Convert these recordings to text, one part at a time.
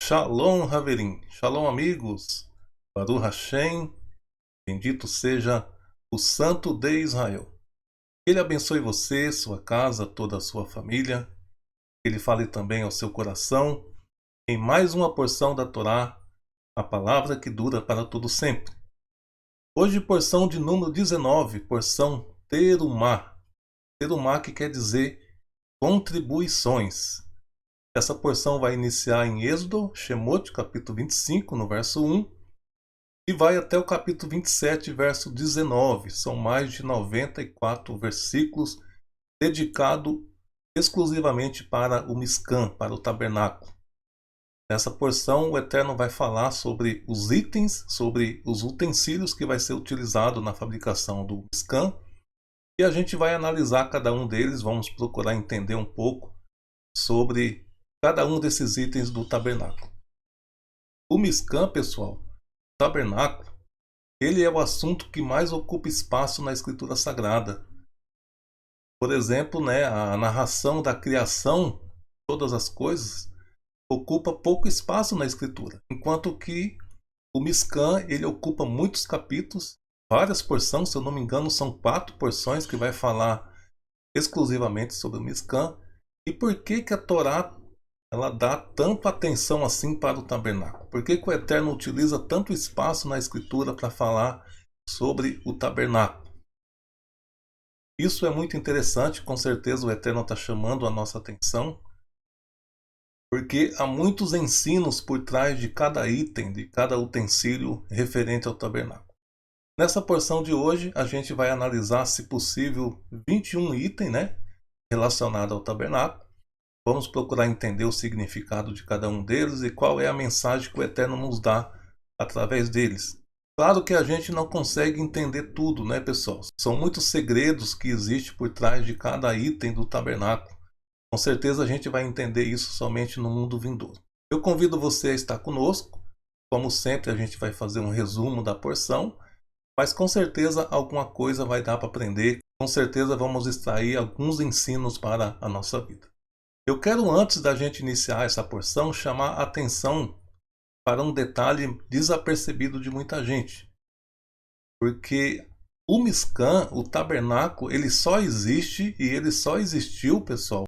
Shalom, Haverim. Shalom, amigos. Baruch Hashem. Bendito seja o Santo de Israel. Ele abençoe você, sua casa, toda a sua família. Ele fale também ao seu coração em mais uma porção da Torá, a palavra que dura para todo sempre. Hoje, porção de número 19, porção Terumá. Terumá que quer dizer contribuições. Essa porção vai iniciar em Êxodo, Shemot, capítulo 25, no verso 1, e vai até o capítulo 27, verso 19. São mais de 94 versículos dedicados exclusivamente para o Mishkan, para o tabernáculo. Nessa porção, o Eterno vai falar sobre os itens, sobre os utensílios que vai ser utilizado na fabricação do Mishkan, e a gente vai analisar cada um deles, vamos procurar entender um pouco sobre cada um desses itens do tabernáculo. O Mishkan, pessoal, o tabernáculo, ele é o assunto que mais ocupa espaço na Escritura Sagrada. Por exemplo, a narração da criação, todas as coisas, ocupa pouco espaço na Escritura, enquanto que o Mishkan, ele ocupa muitos capítulos, várias porções, se eu não me engano, são 4 porções que vai falar exclusivamente sobre o Mishkan. E por que a Torá ela dá tanta atenção assim para o tabernáculo? Por que o Eterno utiliza tanto espaço na Escritura para falar sobre o tabernáculo? Isso é muito interessante, com certeza o Eterno está chamando a nossa atenção, porque há muitos ensinos por trás de cada item, de cada utensílio referente ao tabernáculo. Nessa porção de hoje, a gente vai analisar, se possível, 21 itens, relacionados ao tabernáculo. Vamos procurar entender o significado de cada um deles e qual é a mensagem que o Eterno nos dá através deles. Claro que a gente não consegue entender tudo, pessoal? São muitos segredos que existem por trás de cada item do tabernáculo. Com certeza a gente vai entender isso somente no mundo vindouro. Eu convido você a estar conosco. Como sempre, a gente vai fazer um resumo da porção, mas com certeza alguma coisa vai dar para aprender. Com certeza vamos extrair alguns ensinos para a nossa vida. Eu quero, antes da gente iniciar essa porção, chamar a atenção para um detalhe desapercebido de muita gente. Porque o Mishkan, o tabernáculo, ele só existe e ele só existiu, pessoal,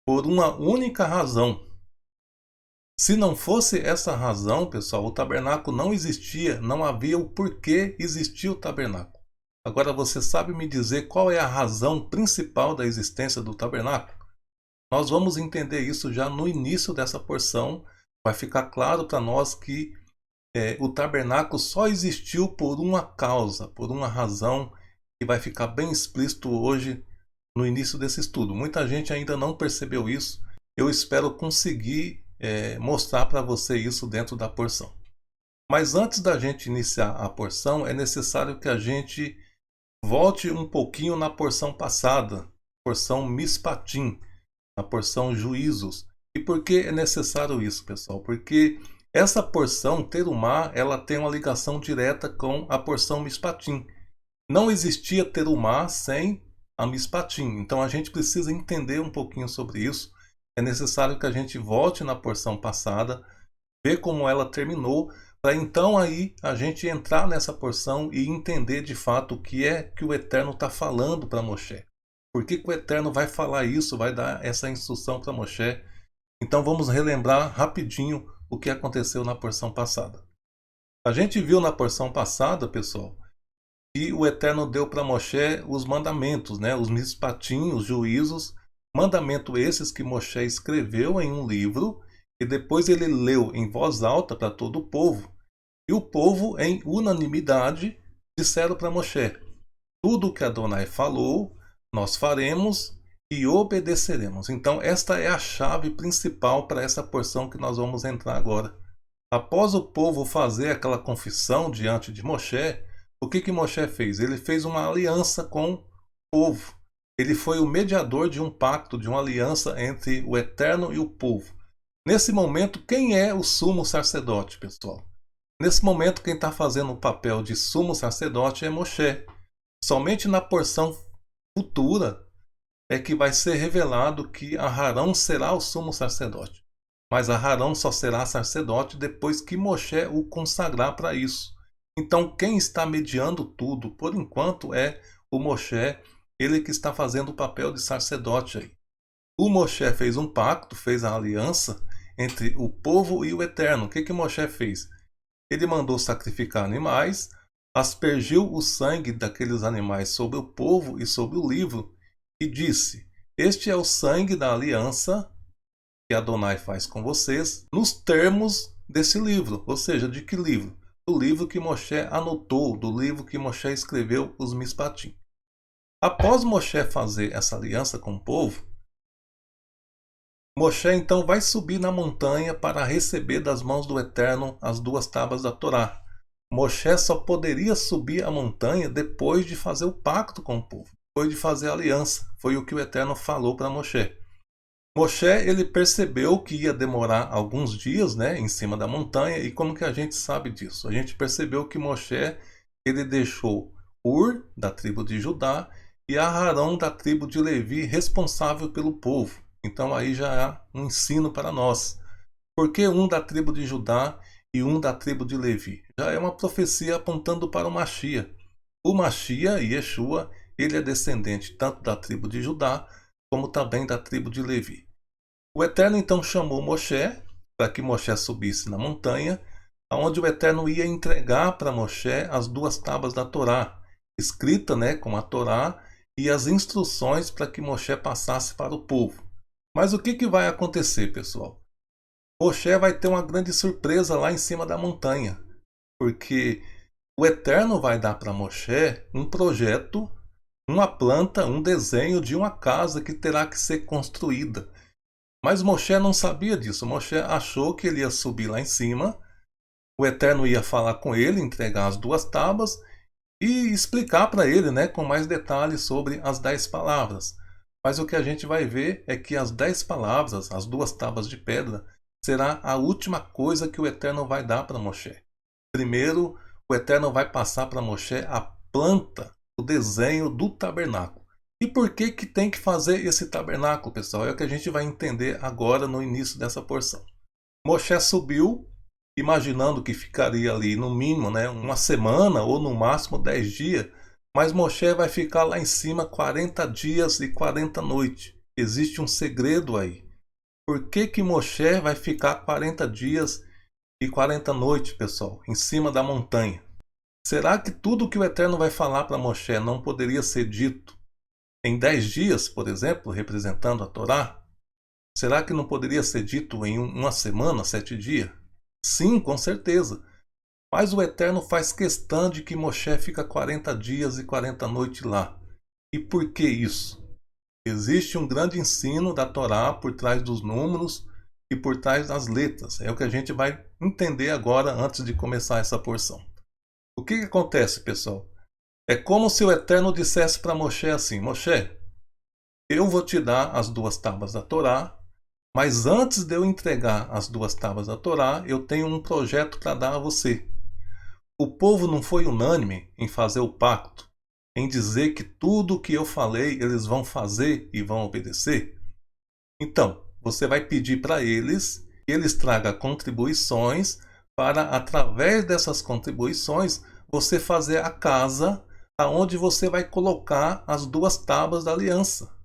por uma única razão. Se não fosse essa razão, pessoal, o tabernáculo não existia, não havia o porquê existir o tabernáculo. Agora você sabe me dizer qual é a razão principal da existência do tabernáculo? Nós vamos entender isso já no início dessa porção. Vai ficar claro para nós que o tabernáculo só existiu por uma causa, por uma razão, que vai ficar bem explícito hoje no início desse estudo. Muita gente ainda não percebeu isso. Eu espero conseguir mostrar para você isso dentro da porção. Mas antes da gente iniciar a porção, é necessário que a gente volte um pouquinho na porção passada, porção Mishpatim, na porção Juízos. E por que é necessário isso, pessoal? Porque essa porção Terumá, ela tem uma ligação direta com a porção Mishpatim. Não existia Terumá sem a Mishpatim. Então a gente precisa entender um pouquinho sobre isso. É necessário que a gente volte na porção passada, ver como ela terminou, para então aí a gente entrar nessa porção e entender de fato o que é que o Eterno está falando para Moshe. Por que o Eterno vai falar isso, vai dar essa instrução para Moshe? Então vamos relembrar rapidinho o que aconteceu na porção passada. A gente viu na porção passada, pessoal, que o Eterno deu para Moshe os mandamentos, os Mishpatim, os juízos, mandamento esses que Moshe escreveu em um livro e depois ele leu em voz alta para todo o povo. E o povo, em unanimidade, disseram para Moshe: tudo o que Adonai falou, nós faremos e obedeceremos. Então esta é a chave principal para essa porção que nós vamos entrar agora. Após o povo fazer aquela confissão diante de Moshe, o que Moshe fez? Ele fez uma aliança com o povo. Ele foi o mediador de um pacto, de uma aliança entre o Eterno e o povo. Nesse momento, quem é o sumo sacerdote, pessoal? Nesse momento, quem está fazendo o papel de sumo sacerdote é Moshe. Somente na porção futura é que vai ser revelado que Aharão será o sumo sacerdote. mas Aharão só será sacerdote depois que Moshe o consagrar para isso. Então, quem está mediando tudo, por enquanto, é o Moshe, ele que está fazendo o papel de sacerdote aí. O Moshe fez um pacto, fez a aliança entre o povo e o Eterno. O que Moshe fez? Ele mandou sacrificar animais, aspergiu o sangue daqueles animais sobre o povo e sobre o livro, e disse: Este é o sangue da aliança que Adonai faz com vocês, nos termos desse livro. Ou seja, de que livro? Do livro que Moshe anotou, do livro que Moshe escreveu, os Mishpatim. Após Moshe fazer essa aliança com o povo, Moshe então vai subir na montanha para receber das mãos do Eterno as 2 tábuas da Torá. Moshe só poderia subir a montanha depois de fazer o pacto com o povo, depois de fazer a aliança. Foi o que o Eterno falou para Moshe. Moshe, ele percebeu que ia demorar alguns dias, né, em cima da montanha. E como que a gente sabe disso? A gente percebeu que Moshe, ele deixou Ur, da tribo de Judá, e Aharão, da tribo de Levi, responsável pelo povo. Então aí já há um ensino para nós. Por que um da tribo de Judá e um da tribo de Levi? Já é uma profecia apontando para o Machia. O Machia, Yeshua, ele é descendente tanto da tribo de Judá como também da tribo de Levi. O Eterno então chamou Moshe para que Moshe subisse na montanha, onde o Eterno ia entregar para Moshe as 2 tábuas da Torá, escrita, né, com a Torá, e as instruções para que Moshe passasse para o povo. Mas o que vai acontecer, pessoal? Moshe vai ter uma grande surpresa lá em cima da montanha, porque o Eterno vai dar para Moshe um projeto, uma planta, um desenho de uma casa que terá que ser construída. Mas Moshe não sabia disso. Moshe achou que ele ia subir lá em cima, o Eterno ia falar com ele, entregar as 2 tábuas e explicar para ele, né, com mais detalhes sobre as 10 palavras. Mas o que a gente vai ver é que as 10 palavras, as 2 tábuas de pedra, será a última coisa que o Eterno vai dar para Moshe. Primeiro, o Eterno vai passar para Moshe a planta, o desenho do tabernáculo. E por que tem que fazer esse tabernáculo, pessoal? É o que a gente vai entender agora no início dessa porção. Moshe subiu, imaginando que ficaria ali no mínimo, né, uma semana ou no máximo 10 dias, mas Moshe vai ficar lá em cima 40 dias e 40 noites. Existe um segredo aí. Por que Moshe vai ficar 40 dias e 40 noites, pessoal, em cima da montanha? Será que tudo que o Eterno vai falar para Moshe não poderia ser dito em 10 dias, por exemplo, representando a Torá? Será que não poderia ser dito em uma semana, 7 dias? Sim, com certeza. Mas o Eterno faz questão de que Moshe fica 40 dias e 40 noites lá. E por que isso? Existe um grande ensino da Torá por trás dos números e por trás das letras. É o que a gente vai entender agora antes de começar essa porção. O que acontece, pessoal? É como se o Eterno dissesse para Moshe assim: Moshe, eu vou te dar as 2 tábuas da Torá, mas antes de eu entregar as 2 tábuas da Torá, eu tenho um projeto para dar a você. O povo não foi unânime em fazer o pacto, em dizer que tudo o que eu falei eles vão fazer e vão obedecer? Então, você vai pedir para eles que eles tragam contribuições para, através dessas contribuições, você fazer a casa aonde você vai colocar as 2 tábuas da aliança.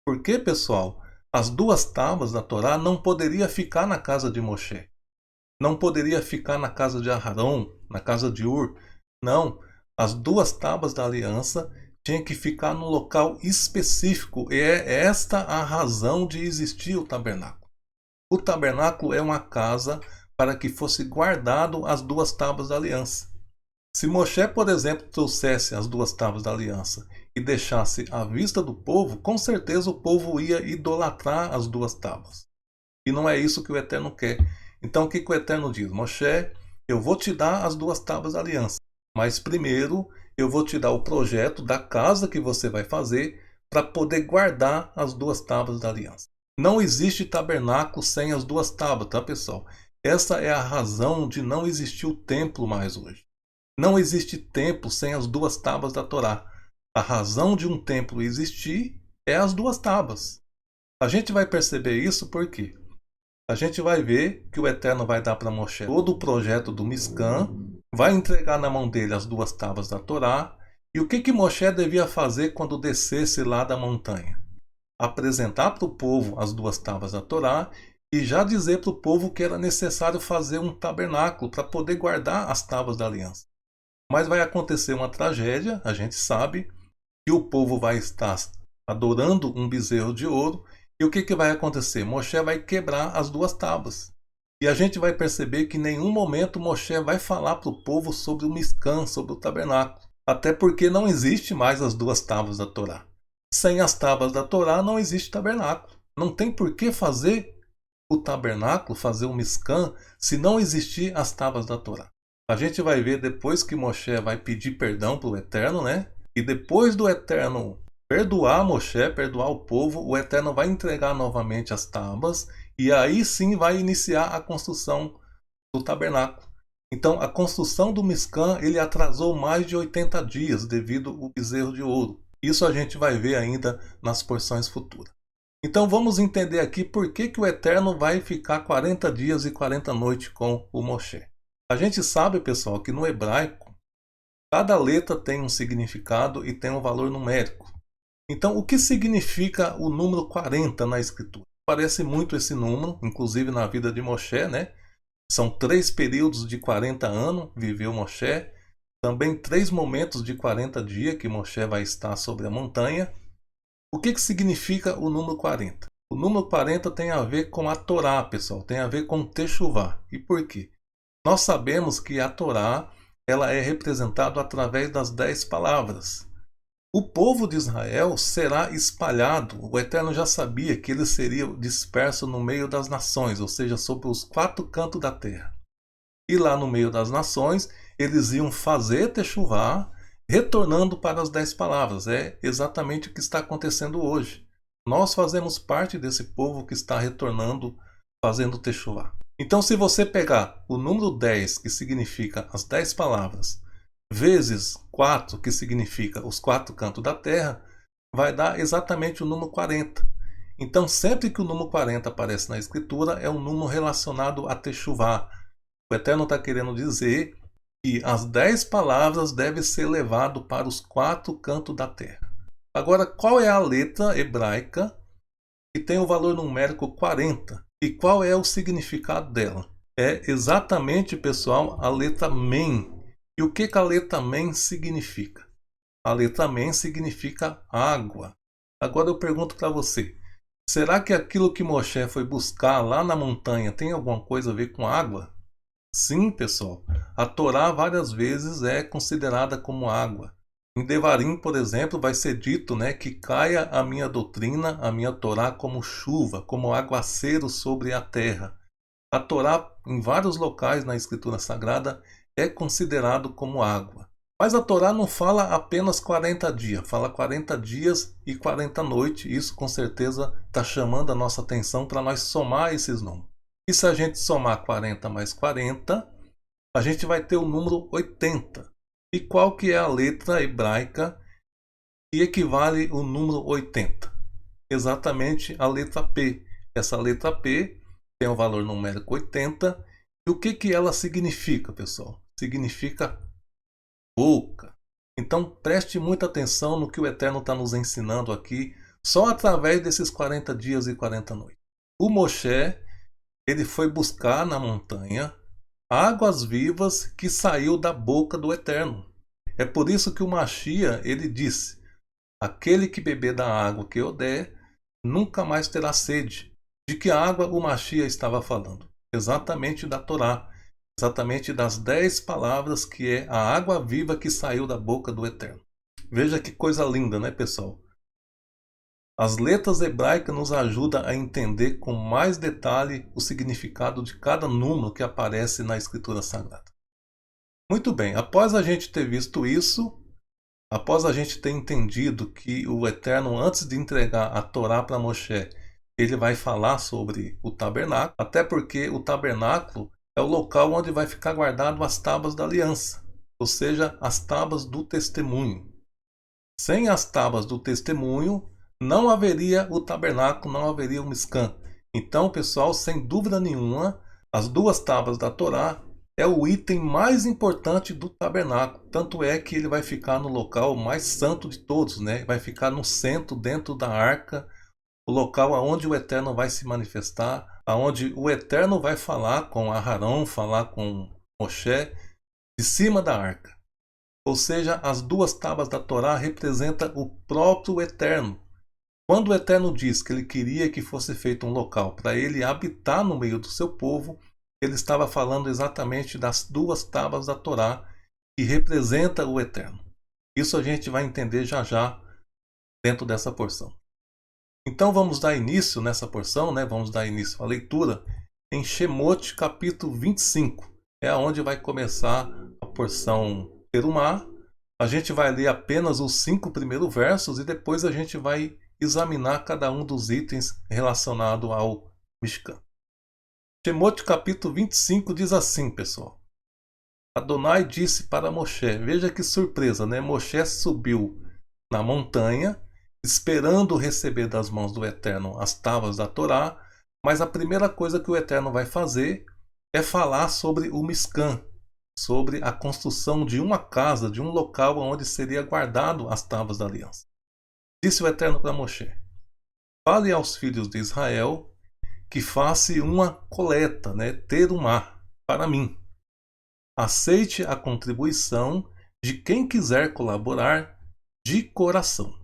Porque, pessoal, as 2 tábuas da Torá não poderia ficar na casa de Moshe. Não poderia ficar na casa de Aharão, na casa de Ur. Não, as 2 tábuas da aliança tinham que ficar num local específico. E é esta a razão de existir o tabernáculo. O tabernáculo é uma casa para que fosse guardado as 2 tábuas da aliança. Se Moshe, por exemplo, trouxesse as 2 tábuas da aliança e deixasse à vista do povo, com certeza o povo ia idolatrar as 2 tábuas. E não é isso que o Eterno quer. Então o que o Eterno diz? Moshe, eu vou te dar as 2 tábuas da aliança, mas primeiro eu vou te dar o projeto da casa que você vai fazer para poder guardar as 2 tábuas da aliança. Não existe tabernáculo sem as 2 tábuas, tá, pessoal? Essa é a razão de não existir o templo mais hoje. Não existe templo sem as 2 tábuas da Torá. A razão de um templo existir é as 2 tábuas. A gente vai perceber isso por quê? A gente vai ver que o Eterno vai dar para Moshe todo o projeto do Mishkan, vai entregar na mão dele as 2 tábuas da Torá. E o que Moshe devia fazer quando descesse lá da montanha? Apresentar para o povo as 2 tábuas da Torá e já dizer para o povo que era necessário fazer um tabernáculo para poder guardar as tábuas da aliança. Mas vai acontecer uma tragédia, a gente sabe, que o povo vai estar adorando um bezerro de ouro. E o que vai acontecer? Moshe vai quebrar as 2 tábuas. E a gente vai perceber que em nenhum momento Moshe vai falar para o povo sobre o Mishkan, sobre o tabernáculo. Até porque não existe mais as 2 tábuas da Torá. Sem as tábuas da Torá não existe tabernáculo. Não tem por que fazer o tabernáculo, fazer o Mishkan, se não existir as tábuas da Torá. A gente vai ver depois que Moshe vai pedir perdão para o Eterno, né? E depois do Eterno perdoar Moshe, perdoar o povo, o Eterno vai entregar novamente as tábuas e aí sim vai iniciar a construção do tabernáculo. Então a construção do Mishkan ele atrasou mais de 80 dias devido ao bezerro de ouro. Isso a gente vai ver ainda nas porções futuras. Então vamos entender aqui por que o Eterno vai ficar 40 dias e 40 noites com o Moshe. A gente sabe, pessoal, que no hebraico cada letra tem um significado e tem um valor numérico. Então, o que significa o número 40 na escritura? Parece muito esse número, inclusive na vida de Moshe, né? São 3 períodos de 40 anos, viveu Moshe. Também 3 momentos de 40 dias que Moshe vai estar sobre a montanha. O que significa o número 40? O número 40 tem a ver com a Torá, pessoal. Tem a ver com Techuvá. E por quê? Nós sabemos que a Torá ela é representada através das 10 palavras. O povo de Israel será espalhado. O Eterno já sabia que ele seria disperso no meio das nações, ou seja, sobre os 4 cantos da terra. E lá no meio das nações, eles iam fazer Techuvá, retornando para as 10 palavras. É exatamente o que está acontecendo hoje. Nós fazemos parte desse povo que está retornando, fazendo Techuvá. Então, se você pegar o número 10, que significa as 10 palavras, vezes 4, que significa os 4 cantos da terra, vai dar exatamente o número 40. Então, sempre que o número 40 aparece na escritura, é um número relacionado a Techuvá. O Eterno está querendo dizer que as 10 palavras devem ser levadas para os 4 cantos da terra. Agora, qual é a letra hebraica que tem o valor numérico 40? E qual é o significado dela? É exatamente, pessoal, a letra Mem. E o que a letra Mem significa? A letra Mem significa água. Agora eu pergunto para você, será que aquilo que Moshe foi buscar lá na montanha tem alguma coisa a ver com água? Sim, pessoal. A Torá várias vezes é considerada como água. Em Devarim, por exemplo, vai ser dito, né, que caia a minha doutrina, a minha Torá, como chuva, como aguaceiro sobre a terra. A Torá, em vários locais na Escritura Sagrada, é considerado como água. Mas a Torá não fala apenas 40 dias, fala 40 dias e 40 noites. Isso com certeza está chamando a nossa atenção para nós somar esses números. E se a gente somar 40 mais 40, a gente vai ter o número 80. E qual que é a letra hebraica que equivale ao número 80? Exatamente a letra P. Essa letra P tem o valor numérico 80. E o que ela significa, pessoal? Significa boca. Então preste muita atenção no que o Eterno está nos ensinando aqui, só através desses 40 dias e 40 noites. O Moshe, ele foi buscar na montanha águas vivas que saiu da boca do Eterno. É por isso que o Machia, ele disse: aquele que beber da água que eu der, nunca mais terá sede. De que água o Machia estava falando? Exatamente da Torá. Exatamente das 10 palavras que é a água viva que saiu da boca do Eterno. Veja que coisa linda, né, pessoal? As letras hebraicas nos ajudam a entender com mais detalhe o significado de cada número que aparece na Escritura Sagrada. Muito bem, após a gente ter visto isso, após a gente ter entendido que o Eterno, antes de entregar a Torá para Moshe, ele vai falar sobre o tabernáculo, até porque o tabernáculo é o local onde vai ficar guardado as tábuas da aliança, ou seja, as tábuas do testemunho. Sem as tábuas do testemunho, não haveria o tabernáculo, não haveria o Mishkan. Então, pessoal, sem dúvida nenhuma, as duas tábuas da Torá é o item mais importante do tabernáculo. Tanto é que ele vai ficar no local mais santo de todos, né? Vai ficar no centro, dentro da arca, o local aonde o Eterno vai se manifestar, aonde o Eterno vai falar com Aarão, falar com Moshe, de cima da arca. Ou seja, as duas tábuas da Torá representam o próprio Eterno. Quando o Eterno diz que ele queria que fosse feito um local para ele habitar no meio do seu povo, ele estava falando exatamente das duas tábuas da Torá, que representa o Eterno. Isso a gente vai entender já já dentro dessa porção. Então vamos dar início nessa porção, né? Vamos dar início à leitura em Shemot capítulo 25. É onde vai começar a porção Terumá. A gente vai ler apenas os 5 primeiros versos e depois a gente vai examinar cada um dos itens relacionados ao Mishkan. Shemot capítulo 25 diz assim, pessoal. Adonai disse para Moshe, veja que surpresa, né? Moshe subiu na montanha, esperando receber das mãos do Eterno as tábuas da Torá, mas a primeira coisa que o Eterno vai fazer é falar sobre o Mishkan, sobre a construção de uma casa, de um local onde seria guardado as tábuas da aliança. Disse o Eterno para Moshe, fale aos filhos de Israel que faça uma coleta, né, terumá, para mim. Aceite a contribuição de quem quiser colaborar de coração.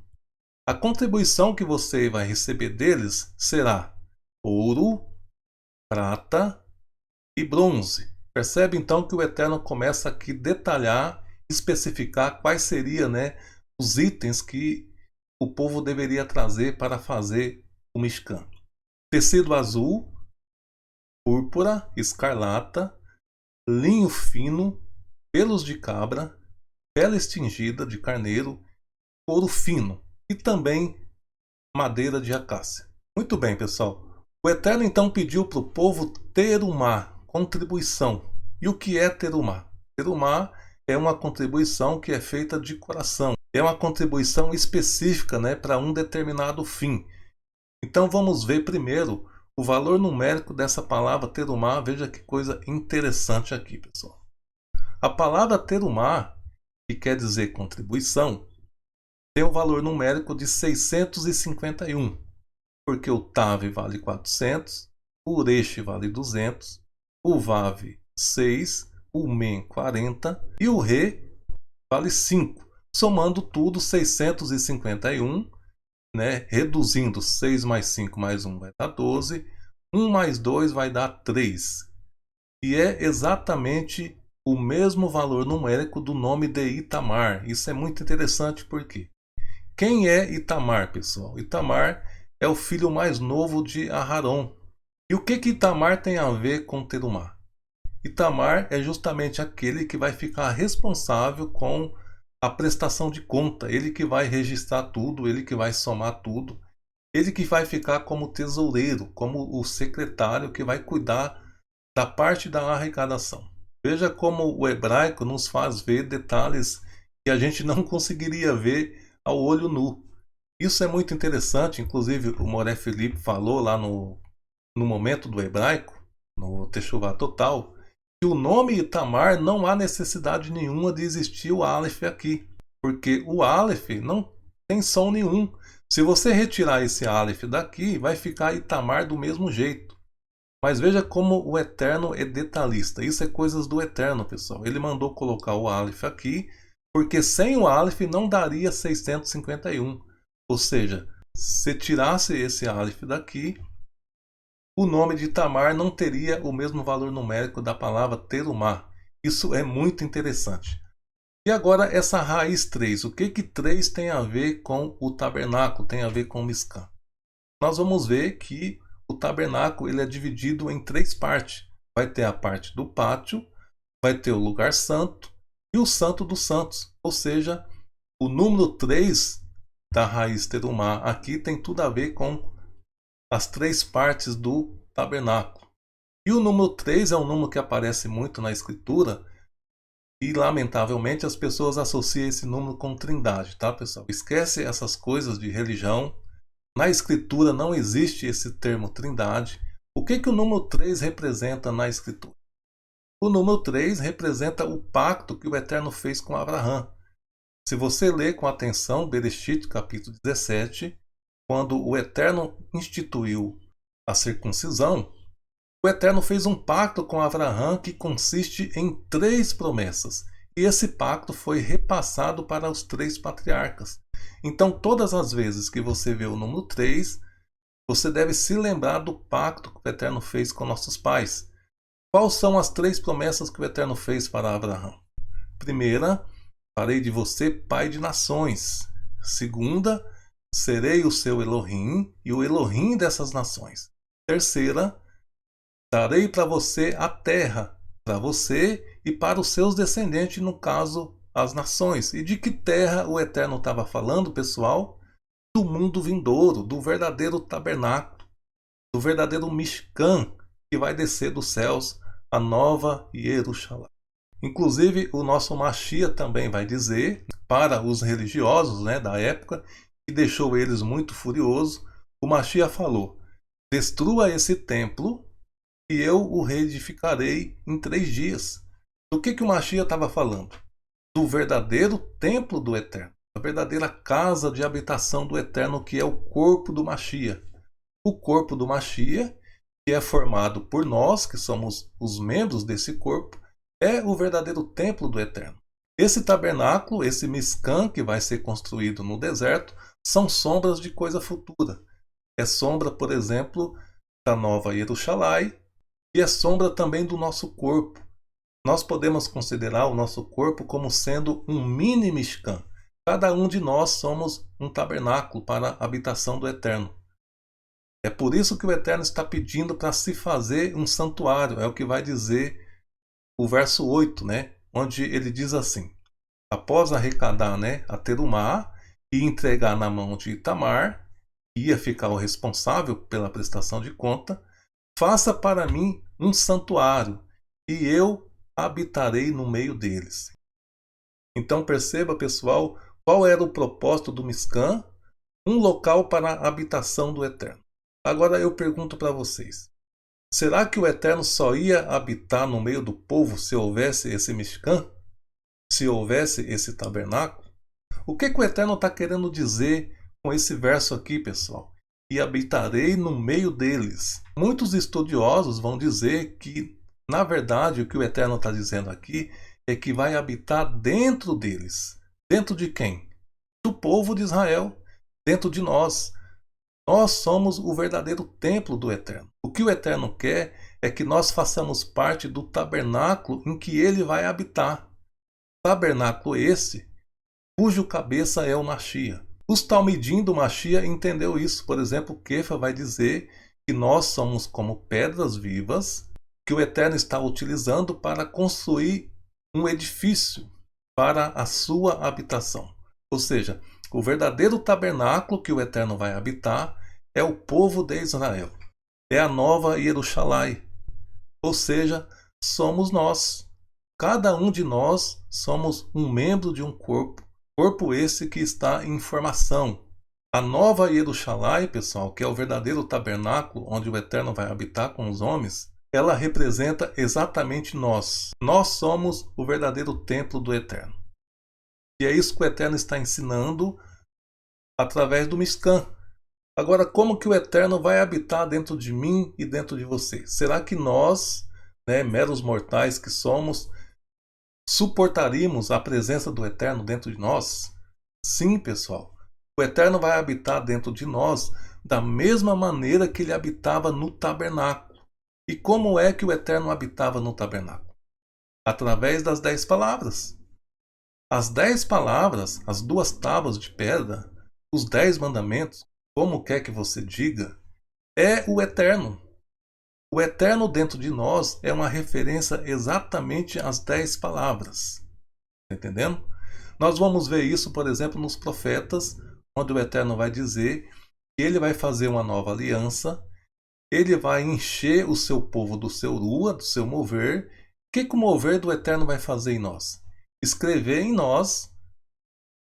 A contribuição que você vai receber deles será ouro, prata e bronze. Percebe então que o Eterno começa aqui a detalhar, especificar quais seriam, né, os itens que o povo deveria trazer para fazer o Mishkan. Tecido azul, púrpura, escarlata, linho fino, pelos de cabra, pele extingida de carneiro, couro fino e também madeira de acácia. Muito bem, pessoal. O Eterno então pediu para o povo terumá, contribuição. E o que é terumá? Terumá é uma contribuição que é feita de coração. É uma contribuição específica, né, para um determinado fim. Então vamos ver primeiro o valor numérico dessa palavra terumá. Veja que coisa interessante aqui, pessoal. A palavra terumá, que quer dizer contribuição, tem um valor numérico de 651, porque o Tav vale 400, o Resh vale 200, o Vav 6, o Men 40 e o Re vale 5. Somando tudo, 651, né? Reduzindo 6 mais 5 mais 1 vai dar 12, 1 mais 2 vai dar 3. E é exatamente o mesmo valor numérico do nome de Itamar. Isso é muito interessante porque quem é Itamar, pessoal? Itamar é o filho mais novo de Aharon. E o que Itamar tem a ver com Terumá? Itamar é justamente aquele que vai ficar responsável com a prestação de conta. Ele que vai registrar tudo, ele que vai somar tudo. Ele que vai ficar como tesoureiro, como o secretário que vai cuidar da parte da arrecadação. Veja como o hebraico nos faz ver detalhes que a gente não conseguiria ver ao olho nu. Isso é muito interessante, inclusive o Moré Felipe falou lá no momento do hebraico, no Teshuvah Total, que o nome Itamar não há necessidade nenhuma de existir o Aleph aqui, porque o Aleph não tem som nenhum. Se você retirar esse Aleph daqui, vai ficar Itamar do mesmo jeito. Mas veja como o Eterno é detalhista. Isso é coisas do Eterno, pessoal. Ele mandou colocar o Aleph aqui, porque sem o Aleph não daria 651. Ou seja, se tirasse esse Aleph daqui, o nome de Itamar não teria o mesmo valor numérico da palavra terumá. Isso é muito interessante. E agora essa raiz 3. O que 3 tem a ver com o tabernáculo, tem a ver com o Mishkan? Nós vamos ver que o tabernáculo ele é dividido em 3 partes. Vai ter a parte do pátio, vai ter o lugar santo e o santo dos santos. Ou seja, o número 3 da raiz terumá aqui tem tudo a ver com as 3 partes do tabernáculo. E o número 3 é um número que aparece muito na escritura e lamentavelmente as pessoas associam esse número com trindade, tá, pessoal? Esquece essas coisas de religião. Na Escritura não existe esse termo trindade. O que o número 3 representa na Escritura? O número 3 representa o pacto que o Eterno fez com Abraão. Se você ler com atenção Bereshit capítulo 17, quando o Eterno instituiu a circuncisão, o Eterno fez um pacto com Abraão que consiste em 3 promessas. E esse pacto foi repassado para os 3 patriarcas. Então, todas as vezes que você vê o número 3, você deve se lembrar do pacto que o Eterno fez com nossos pais. Quais são as 3 promessas que o Eterno fez para Abraão? Primeira, farei de você pai de nações. Segunda, serei o seu Elohim e o Elohim dessas nações. Terceira, darei para você a terra, para você e para os seus descendentes, no caso, as nações. E de que terra o Eterno estava falando, pessoal? Do mundo vindouro, do verdadeiro tabernáculo, do verdadeiro Mishkan, que vai descer dos céus, a nova Jerusalém. Inclusive, o nosso Mashiach também vai dizer para os religiosos, da época, que deixou eles muito furiosos, o Mashiach falou: destrua esse templo e eu o reedificarei em 3 dias. Do que o Mashiach estava falando? Do verdadeiro templo do Eterno, a verdadeira casa de habitação do Eterno, que é o corpo do Mashiach. O corpo do Mashiach, que é formado por nós, que somos os membros desse corpo, é o verdadeiro templo do Eterno. Esse tabernáculo, esse Mishkan que vai ser construído no deserto, são sombras de coisa futura. É sombra, por exemplo, da nova Jerusalém, e é sombra também do nosso corpo. Nós podemos considerar o nosso corpo como sendo um mini Mishkan. Cada um de nós somos um tabernáculo para a habitação do Eterno. É por isso que o Eterno está pedindo para se fazer um santuário. É o que vai dizer o verso 8, onde ele diz assim: após arrecadar, a terumá e entregar na mão de Itamar, que ia ficar o responsável pela prestação de conta, faça para mim um santuário, e eu habitarei no meio deles. Então perceba, pessoal, qual era o propósito do Mishkan? Um local para a habitação do Eterno. Agora eu pergunto para vocês: será que o Eterno só ia habitar no meio do povo se houvesse esse Mishkan? Se houvesse esse tabernáculo? O que o Eterno está querendo dizer com esse verso aqui, pessoal? E habitarei no meio deles. Muitos estudiosos vão dizer que, na verdade, o que o Eterno está dizendo aqui é que vai habitar dentro deles. Dentro de quem? Do povo de Israel. Dentro de nós. Nós somos o verdadeiro templo do Eterno. O que o Eterno quer é que nós façamos parte do tabernáculo em que ele vai habitar. Tabernáculo esse cujo cabeça é o Mashiach. Os Talmidim do Mashiach entendeu isso. Por exemplo, Kefa vai dizer que nós somos como pedras vivas que o Eterno está utilizando para construir um edifício para a sua habitação. Ou seja, o verdadeiro tabernáculo que o Eterno vai habitar é o povo de Israel. É a nova Jerusalém. Ou seja, somos nós. Cada um de nós somos um membro de um corpo. Corpo esse que está em formação. A nova Jerusalém, pessoal, que é o verdadeiro tabernáculo onde o Eterno vai habitar com os homens, ela representa exatamente nós. Nós somos o verdadeiro templo do Eterno. E é isso que o Eterno está ensinando através do Mishkan. Agora, como que o Eterno vai habitar dentro de mim e dentro de você? Será que nós, meros mortais que somos, suportaríamos a presença do Eterno dentro de nós? Sim, pessoal. O Eterno vai habitar dentro de nós da mesma maneira que ele habitava no tabernáculo. E como é que o Eterno habitava no tabernáculo? Através das 10 palavras. As 10 palavras, as 2 tábuas de pedra, os 10 mandamentos, como quer que você diga, é o Eterno. O Eterno dentro de nós é uma referência exatamente às 10 palavras. Está entendendo? Nós vamos ver isso, por exemplo, nos profetas, onde o Eterno vai dizer que ele vai fazer uma nova aliança, ele vai encher o seu povo do seu rua, do seu mover. O que o mover do Eterno vai fazer em nós? Escrever em nós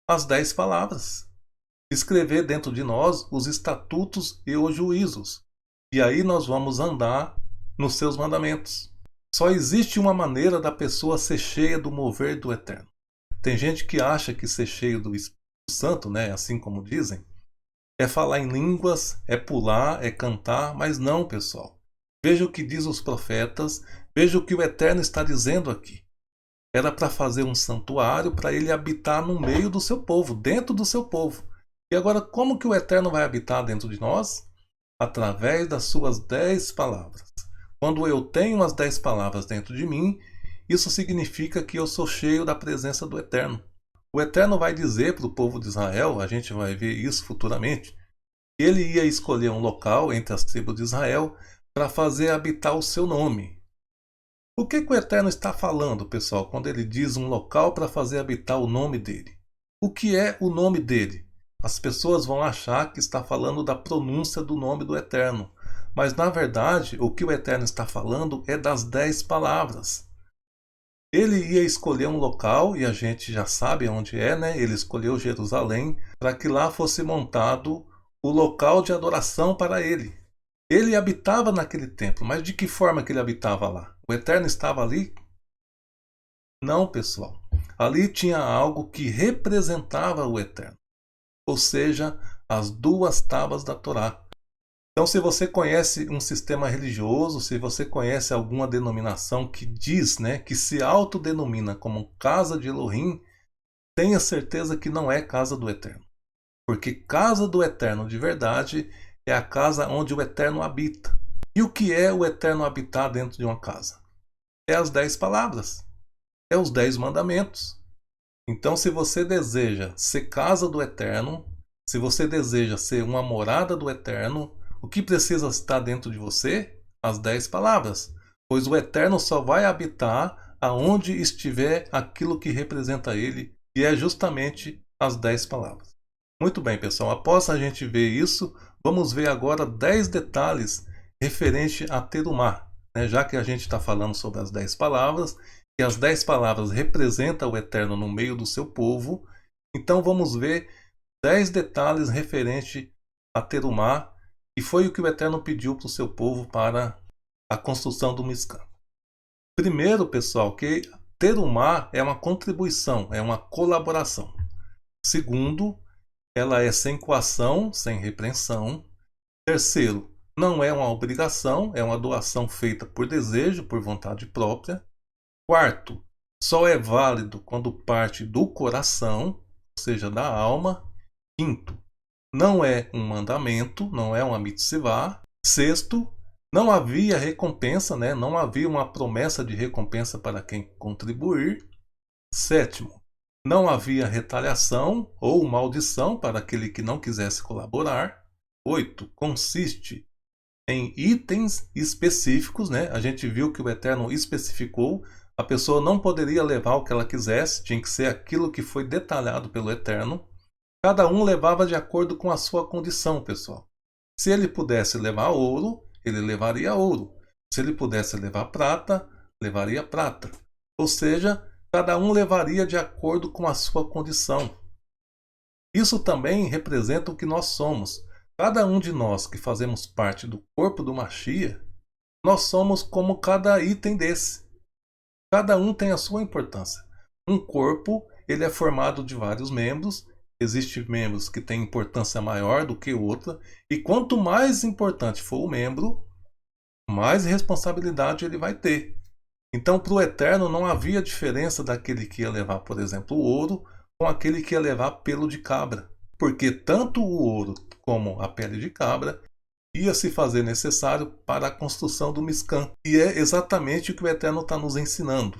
as 10 palavras. escrever dentro de nós os estatutos e os juízos. E aí nós vamos andar nos seus mandamentos. Só existe uma maneira da pessoa ser cheia do mover do Eterno. Tem gente que acha que ser cheio do Espírito Santo, né, assim como dizem, é falar em línguas, é pular, é cantar, mas não, pessoal. Veja o que diz os profetas, veja o que o Eterno está dizendo aqui. Era para fazer um santuário para ele habitar no meio do seu povo, dentro do seu povo. E agora, como que o Eterno vai habitar dentro de nós? Através das suas 10 palavras. Quando eu tenho as 10 palavras dentro de mim, isso significa que eu sou cheio da presença do Eterno. O Eterno vai dizer para o povo de Israel, a gente vai ver isso futuramente, que ele ia escolher um local entre as tribos de Israel para fazer habitar o seu nome. O que o Eterno está falando, pessoal, quando ele diz um local para fazer habitar o nome dele? O que é o nome dele? As pessoas vão achar que está falando da pronúncia do nome do Eterno. Mas, na verdade, o que o Eterno está falando é das 10 palavras. Ele ia escolher um local, e a gente já sabe onde é, né? Ele escolheu Jerusalém, para que lá fosse montado o local de adoração para ele. Ele habitava naquele templo, mas de que forma que ele habitava lá? O Eterno estava ali? Não, pessoal. Ali tinha algo que representava o Eterno, ou seja, as 2 tábuas da Torá. Então, se você conhece um sistema religioso, se você conhece alguma denominação que diz, né, que se autodenomina como casa de Elohim, tenha certeza que não é casa do Eterno. Porque casa do Eterno de verdade é a casa onde o Eterno habita. E o que é o Eterno habitar dentro de uma casa? É as 10 palavras. É os 10 mandamentos. Então, se você deseja ser casa do Eterno, se você deseja ser uma morada do Eterno, o que precisa estar dentro de você? As 10 palavras. Pois o Eterno só vai habitar aonde estiver aquilo que representa ele, e é justamente as 10 palavras. Muito bem, pessoal. Após a gente ver isso, vamos ver agora 10 detalhes referente a Terumá, né? Já que a gente está falando sobre as 10 palavras, e as 10 palavras representam o Eterno no meio do seu povo, então vamos ver 10 detalhes referente a Terumá, e foi o que o Eterno pediu para o seu povo para a construção do Mishkan. Primeiro, pessoal, que Terumá é uma contribuição, é uma colaboração. Segundo, ela é sem coação, sem repreensão. Terceiro, não é uma obrigação, é uma doação feita por desejo, por vontade própria. Quarto, só é válido quando parte do coração, ou seja, da alma. Quinto, não é um mandamento, não é uma mitzvah. Sexto, não havia recompensa, né? Não havia uma promessa de recompensa para quem contribuir. Sétimo, não havia retaliação ou maldição para aquele que não quisesse colaborar. 8. Consiste em itens específicos, né? A gente viu que o Eterno especificou. A pessoa não poderia levar o que ela quisesse, tinha que ser aquilo que foi detalhado pelo Eterno. Cada um levava de acordo com a sua condição, pessoal. Se ele pudesse levar ouro, ele levaria ouro. Se ele pudesse levar prata, levaria prata. Ou seja, cada um levaria de acordo com a sua condição. Isso também representa o que nós somos. Cada um de nós que fazemos parte do corpo do Mashiach, nós somos como cada item desse. Cada um tem a sua importância. Um corpo, ele é formado de vários membros. Existem membros que têm importância maior do que outra. E quanto mais importante for o membro, mais responsabilidade ele vai ter. Então, para o Eterno não havia diferença daquele que ia levar, por exemplo, o ouro com aquele que ia levar pelo de cabra. Porque tanto o ouro como a pele de cabra ia se fazer necessário para a construção do Mishkan. E é exatamente o que o Eterno está nos ensinando.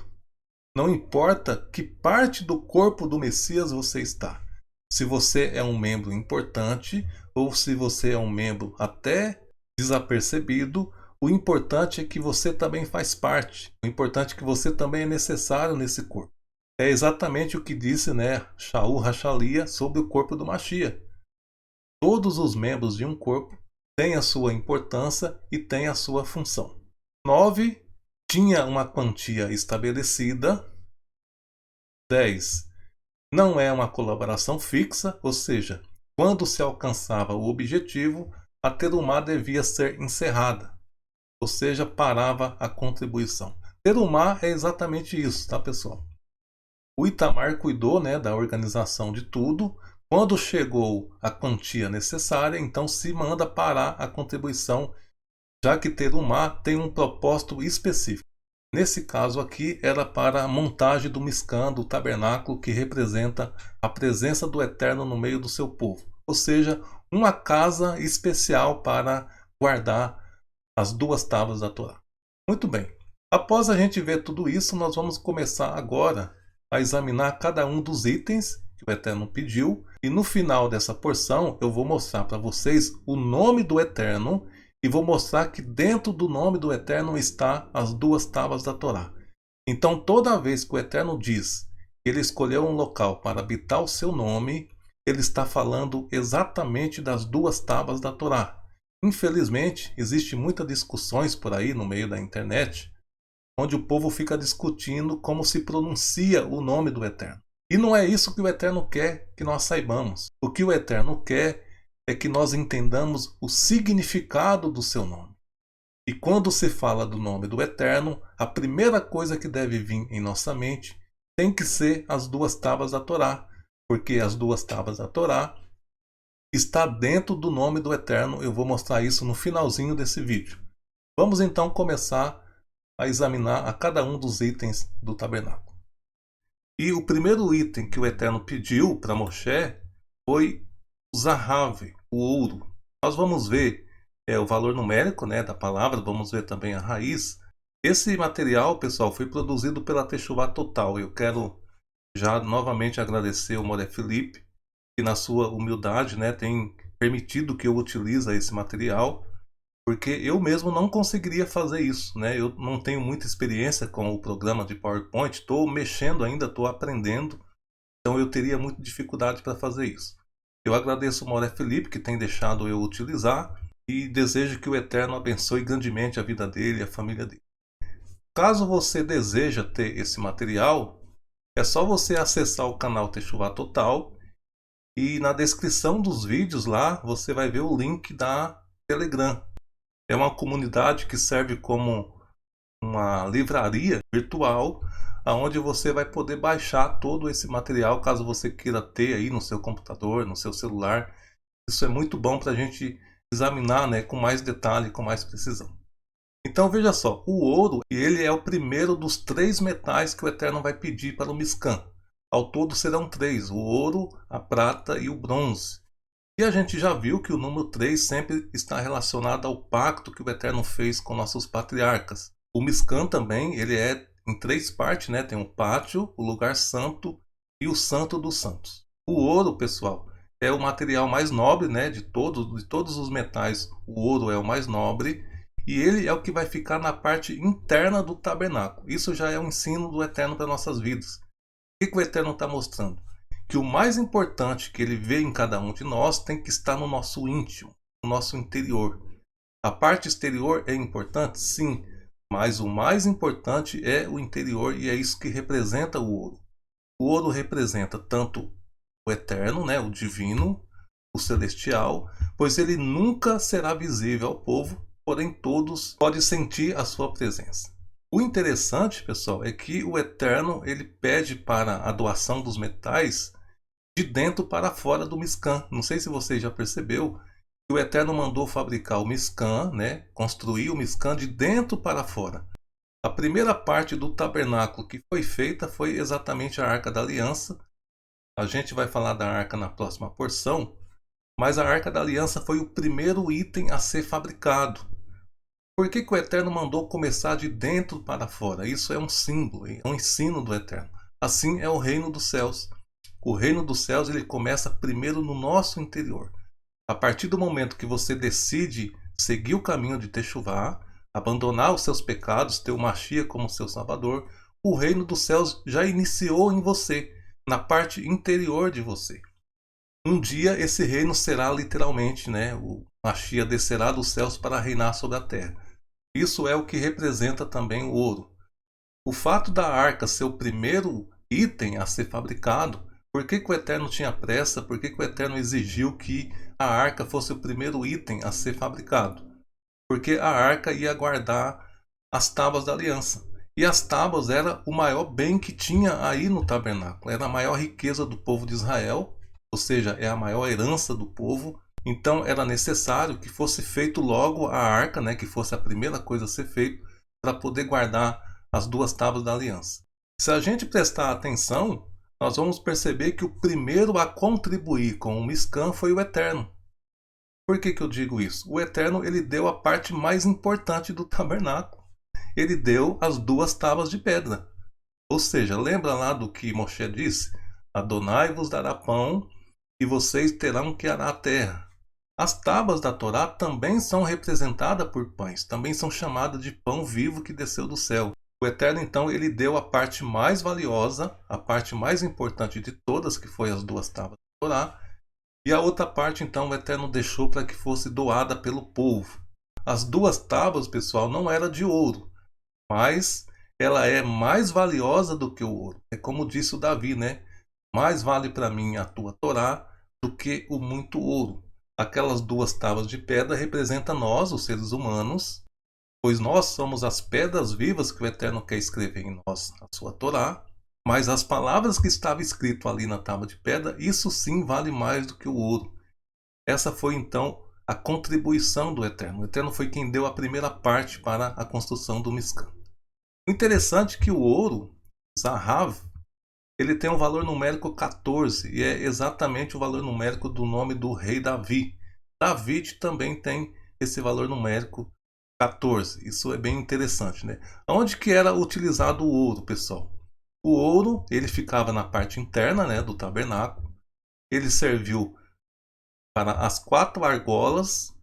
Não importa que parte do corpo do Messias você está. Se você é um membro importante ou se você é um membro até desapercebido, o importante é que você também faz parte. O importante é que você também é necessário nesse corpo. É exatamente o que disse, né, Shaul Hachalia sobre o corpo do Mashiach. Todos os membros de um corpo têm a sua importância e têm a sua função. 9. Tinha uma quantia estabelecida. 10. Não é uma colaboração fixa, ou seja, quando se alcançava o objetivo, a Terumá devia ser encerrada, ou seja, parava a contribuição. Terumá é exatamente isso, tá, pessoal? O Itamar cuidou, né, da organização de tudo. Quando chegou a quantia necessária, então se manda parar a contribuição, já que Terumá tem um propósito específico. Nesse caso aqui, era para a montagem do Mishkan, do tabernáculo, que representa a presença do Eterno no meio do seu povo. Ou seja, uma casa especial para guardar as 2 tábuas da Torá. Muito bem. Após a gente ver tudo isso, nós vamos começar agora a examinar cada um dos itens que o Eterno pediu. E no final dessa porção, eu vou mostrar para vocês o nome do Eterno e vou mostrar que dentro do nome do Eterno está as 2 tábuas da Torá. Então, toda vez que o Eterno diz que ele escolheu um local para habitar o seu nome, ele está falando exatamente das 2 tábuas da Torá. Infelizmente, existem muitas discussões por aí no meio da internet, onde o povo fica discutindo como se pronuncia o nome do Eterno. E não é isso que o Eterno quer que nós saibamos. O que o Eterno quer é que nós entendamos o significado do seu nome. E quando se fala do nome do Eterno, a primeira coisa que deve vir em nossa mente tem que ser as 2 tábuas da Torá, porque as 2 tábuas da Torá está dentro do nome do Eterno. Eu vou mostrar isso no finalzinho desse vídeo. Vamos então começar a examinar a cada um dos itens do tabernáculo. E o primeiro item que o Eterno pediu para Moshe foi o Zahav, o ouro. Nós vamos ver o valor numérico, né, da palavra, vamos ver também a raiz. Esse material, pessoal, foi produzido pela Techuvá Total. Eu quero já novamente agradecer o Moré Felipe, que na sua humildade, né, tem permitido que eu utilize esse material, porque eu mesmo não conseguiria fazer isso, né? Eu não tenho muita experiência com o programa de PowerPoint, estou mexendo ainda, estou aprendendo, então eu teria muita dificuldade para fazer isso. Eu agradeço o Moré Felipe, que tem deixado eu utilizar, e desejo que o Eterno abençoe grandemente a vida dele e a família dele. Caso você deseja ter esse material, é só você acessar o canal Techuvá Total, e na descrição dos vídeos lá você vai ver o link da Telegram. É uma comunidade que serve como uma livraria virtual, onde você vai poder baixar todo esse material, caso você queira ter aí no seu computador, no seu celular. Isso é muito bom para a gente examinar, né, com mais detalhe, com mais precisão. Então veja só, o ouro, ele é o primeiro dos 3 metais que o Eterno vai pedir para o Mishkan. Ao todo serão 3, o ouro, a prata e o bronze. E a gente já viu que o número 3 sempre está relacionado ao pacto que o Eterno fez com nossos patriarcas. O Mishkan também, ele é em 3 partes, né? Tem o pátio, o lugar santo e o santo dos santos. O ouro, pessoal, é o material mais nobre, né? De todos os metais, o ouro é o mais nobre. E ele é o que vai ficar na parte interna do tabernáculo. Isso já é um ensino do Eterno para nossas vidas. O que o Eterno está mostrando? Que o mais importante que ele vê em cada um de nós tem que estar no nosso íntimo, no nosso interior. A parte exterior é importante? Sim, mas o mais importante é o interior, e é isso que representa o ouro. O ouro representa tanto o eterno, né, o divino, o celestial, pois ele nunca será visível ao povo, porém todos podem sentir a sua presença. O interessante, pessoal, é que o Eterno ele pede para a doação dos metais de dentro para fora do Mishkan. Não sei se você já percebeu que o Eterno mandou fabricar o Mishkan, né? Construir o Mishkan de dentro para fora. A primeira parte do tabernáculo que foi feita foi exatamente a Arca da Aliança. A gente vai falar da Arca na próxima porção, mas a Arca da Aliança foi o primeiro item a ser fabricado. Por que o Eterno mandou começar de dentro para fora? Isso é um símbolo, é um ensino do Eterno. Assim é o reino dos céus. O reino dos céus ele começa primeiro no nosso interior. A partir do momento que você decide seguir o caminho de Techuvá, abandonar os seus pecados, ter o Mashiach como seu salvador, o reino dos céus já iniciou em você, na parte interior de você. Um dia esse reino será literalmente, né, o Mashiach descerá dos céus para reinar sobre a terra. Isso é o que representa também o ouro. O fato da arca ser o primeiro item a ser fabricado, Por que que o Eterno tinha pressa? Por que que o Eterno exigiu que a arca fosse o primeiro item a ser fabricado? Porque a arca ia guardar as tábuas da aliança. E as tábuas era o maior bem que tinha aí no tabernáculo. Era a maior riqueza do povo de Israel, ou seja, é a maior herança do povo. Então era necessário que fosse feito logo a arca, né, que fosse a primeira coisa a ser feita para poder guardar as duas tábuas da aliança. Se a gente prestar atenção, nós vamos perceber que o primeiro a contribuir com o Mishkan foi o Eterno. Por que que eu digo isso? O Eterno, ele deu a parte mais importante do tabernáculo. Ele deu as duas tábuas de pedra. Ou seja, lembra lá do que Moshe disse? Adonai vos dará pão e vocês terão que arar a terra. As tábuas da Torá também são representadas por pães, também são chamadas de pão vivo que desceu do céu. O Eterno, então, ele deu a parte mais valiosa, a parte mais importante de todas, que foi as duas tábuas da Torá, e a outra parte, então, o Eterno deixou para que fosse doada pelo povo. As duas tábuas, pessoal, não era de ouro, mas ela é mais valiosa do que o ouro. É como disse o Davi, né? Mais vale para mim a tua Torá do que o muito ouro. Aquelas duas tábuas de pedra representam nós, os seres humanos, pois nós somos as pedras vivas que o Eterno quer escrever em nós, a sua Torá. Mas as palavras que estavam escritas ali na tábua de pedra, isso sim vale mais do que o ouro. Essa foi então a contribuição do Eterno. O Eterno foi quem deu a primeira parte para a construção do Mishkan. O interessante é que o ouro, Zahav, ele tem um valor numérico 14 e é exatamente o valor numérico do nome do rei Davi. David também tem esse valor numérico 14. Isso é bem interessante, né? Onde que era utilizado o ouro, pessoal? O ouro, ele ficava na parte interna, né, do tabernáculo. Ele serviu para as 4 argolas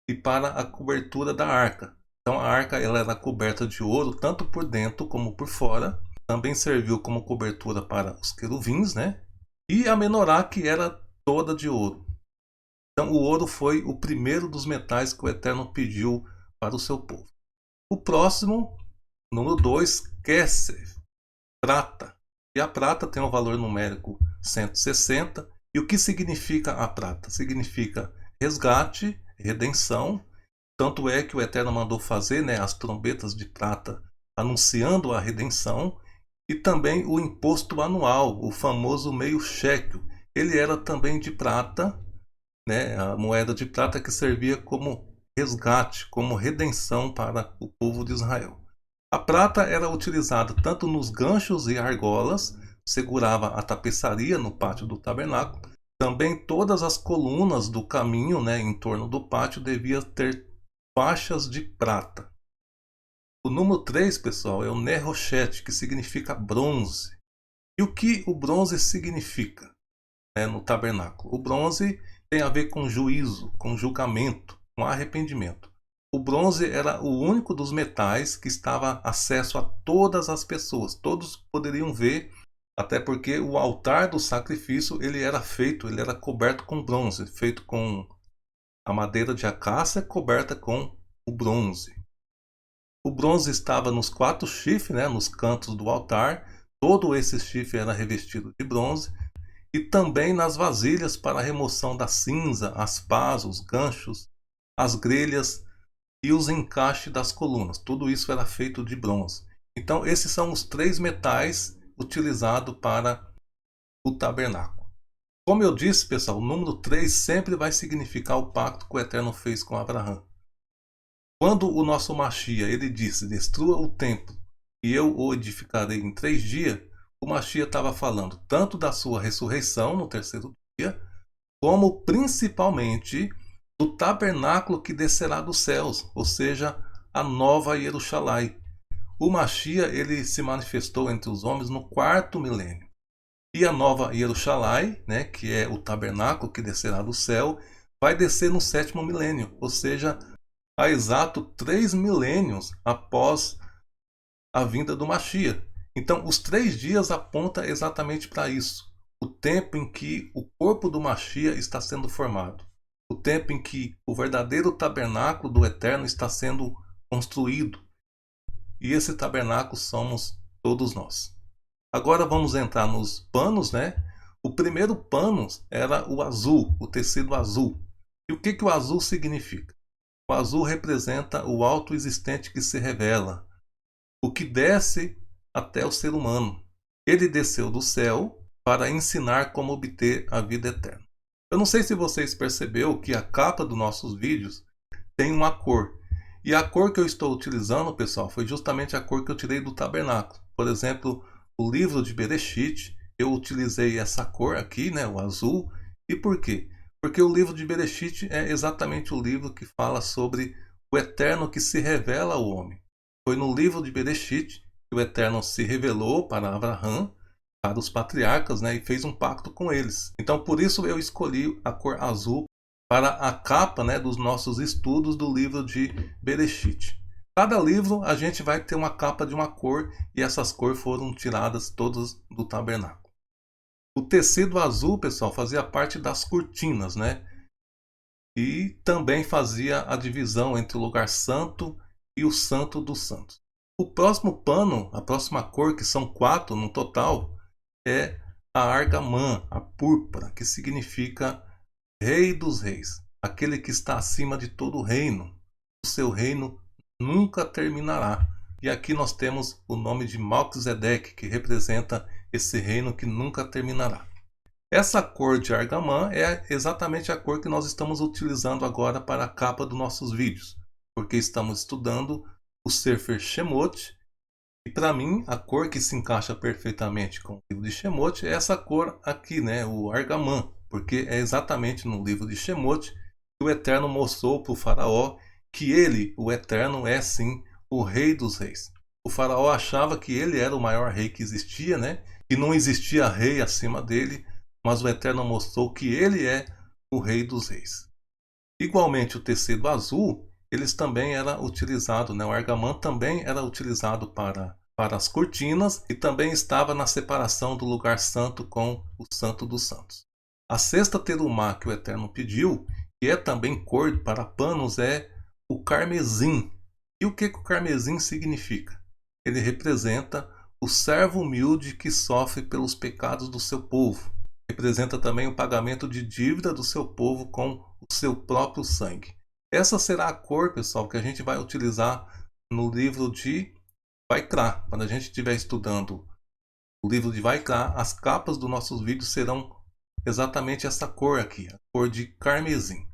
e para a cobertura da arca. Então a arca ela era coberta de ouro tanto por dentro como por fora. Também serviu como cobertura para os queruvins, né? E a menorá que era toda de ouro. Então o ouro foi o primeiro dos metais que o Eterno pediu para o seu povo. O próximo, número 2, Kesef, prata. E a prata tem um valor numérico 160. E o que significa a prata? Significa resgate, redenção. Tanto é que o Eterno mandou fazer, né, as trombetas de prata anunciando a redenção. E também o imposto anual, o famoso meio shekel. Ele era também de prata, né, a moeda de prata que servia como resgate, como redenção para o povo de Israel. A prata era utilizada tanto nos ganchos e argolas, segurava a tapeçaria no pátio do tabernáculo. Também todas as colunas do caminho, né, em torno do pátio deviam ter faixas de prata. O número 3, pessoal, é o Neroshete, que significa bronze. E o que o bronze significa, né, no tabernáculo? O bronze tem a ver com juízo, com julgamento, com arrependimento. O bronze era o único dos metais que estava acesso a todas as pessoas. Todos poderiam ver, até porque o altar do sacrifício ele era coberto com bronze, feito com a madeira de acácia coberta com o bronze. O bronze estava nos 4 chifres, né, nos cantos do altar. Todo esse chifre era revestido de bronze. E também nas vasilhas para a remoção da cinza, as pás, os ganchos, as grelhas e os encaixes das colunas. Tudo isso era feito de bronze. Então esses são os 3 metais utilizados para o tabernáculo. Como eu disse, pessoal, o número 3 sempre vai significar o pacto que o Eterno fez com Abraão. Quando o nosso Machia, ele disse, destrua o templo e eu o edificarei em 3 dias, o Machia estava falando tanto da sua ressurreição no 3º dia, como principalmente do tabernáculo que descerá dos céus, ou seja, a nova Jerusalém. O Machia, ele se manifestou entre os homens no 4º milênio. E a nova Jerusalém, né, que é o tabernáculo que descerá do céu, vai descer no 7º milênio, ou seja, há exato 3 milênios após a vinda do Machia. Então, os 3 dias apontam exatamente para isso. O tempo em que o corpo do Machia está sendo formado. O tempo em que o verdadeiro tabernáculo do Eterno está sendo construído. E esse tabernáculo somos todos nós. Agora vamos entrar nos panos, né? O primeiro pano era o azul, o tecido azul. E o que o azul significa? O azul representa o alto existente que se revela, o que desce até o ser humano. Ele desceu do céu para ensinar como obter a vida eterna. Eu não sei se vocês perceberam que a capa dos nossos vídeos tem uma cor. E a cor que eu estou utilizando, pessoal, foi justamente a cor que eu tirei do tabernáculo. Por exemplo, o livro de Bereshit, eu utilizei essa cor aqui, né, o azul. E por quê? Porque o livro de Bereshit é exatamente o livro que fala sobre o eterno que se revela ao homem. Foi no livro de Bereshit que o eterno se revelou para Abraão, para os patriarcas, né, e fez um pacto com eles. Então, por isso eu escolhi a cor azul para a capa, né, dos nossos estudos do livro de Bereshit. Cada livro a gente vai ter uma capa de uma cor e essas cores foram tiradas todas do tabernáculo. O tecido azul, pessoal, fazia parte das cortinas, né? E também fazia a divisão entre o lugar santo e o santo dos santos. O próximo pano, a próxima cor, que são 4 no total, é a argamã, a púrpura, que significa Rei dos Reis, aquele que está acima de todo o reino. O seu reino nunca terminará. E aqui nós temos o nome de Melquisedeque, que representa esse reino que nunca terminará. Essa cor de argamã é exatamente a cor que nós estamos utilizando agora para a capa dos nossos vídeos, porque estamos estudando o Sefer Shemot, e para mim a cor que se encaixa perfeitamente com o livro de Shemot é essa cor aqui, né, o argamã, porque é exatamente no livro de Shemot que o Eterno mostrou para o faraó que ele, o Eterno, é sim o Rei dos Reis. O faraó achava que ele era o maior rei que existia, né, que não existia rei acima dele, mas o Eterno mostrou que ele é o Rei dos Reis. Igualmente, o tecido azul, eles também era utilizado, né? O argamã também era utilizado para as cortinas e também estava na separação do lugar santo com o santo dos santos. A sexta terumá que o Eterno pediu, que é também cor para panos, é o carmesim. E o que o carmesim significa? Ele representa o servo humilde que sofre pelos pecados do seu povo. Representa também o pagamento de dívida do seu povo com o seu próprio sangue. Essa será a cor, pessoal, que a gente vai utilizar no livro de Vaikra. Quando a gente estiver estudando o livro de Vaikra, as capas dos nossos vídeos serão exatamente essa cor aqui, a cor de carmesim.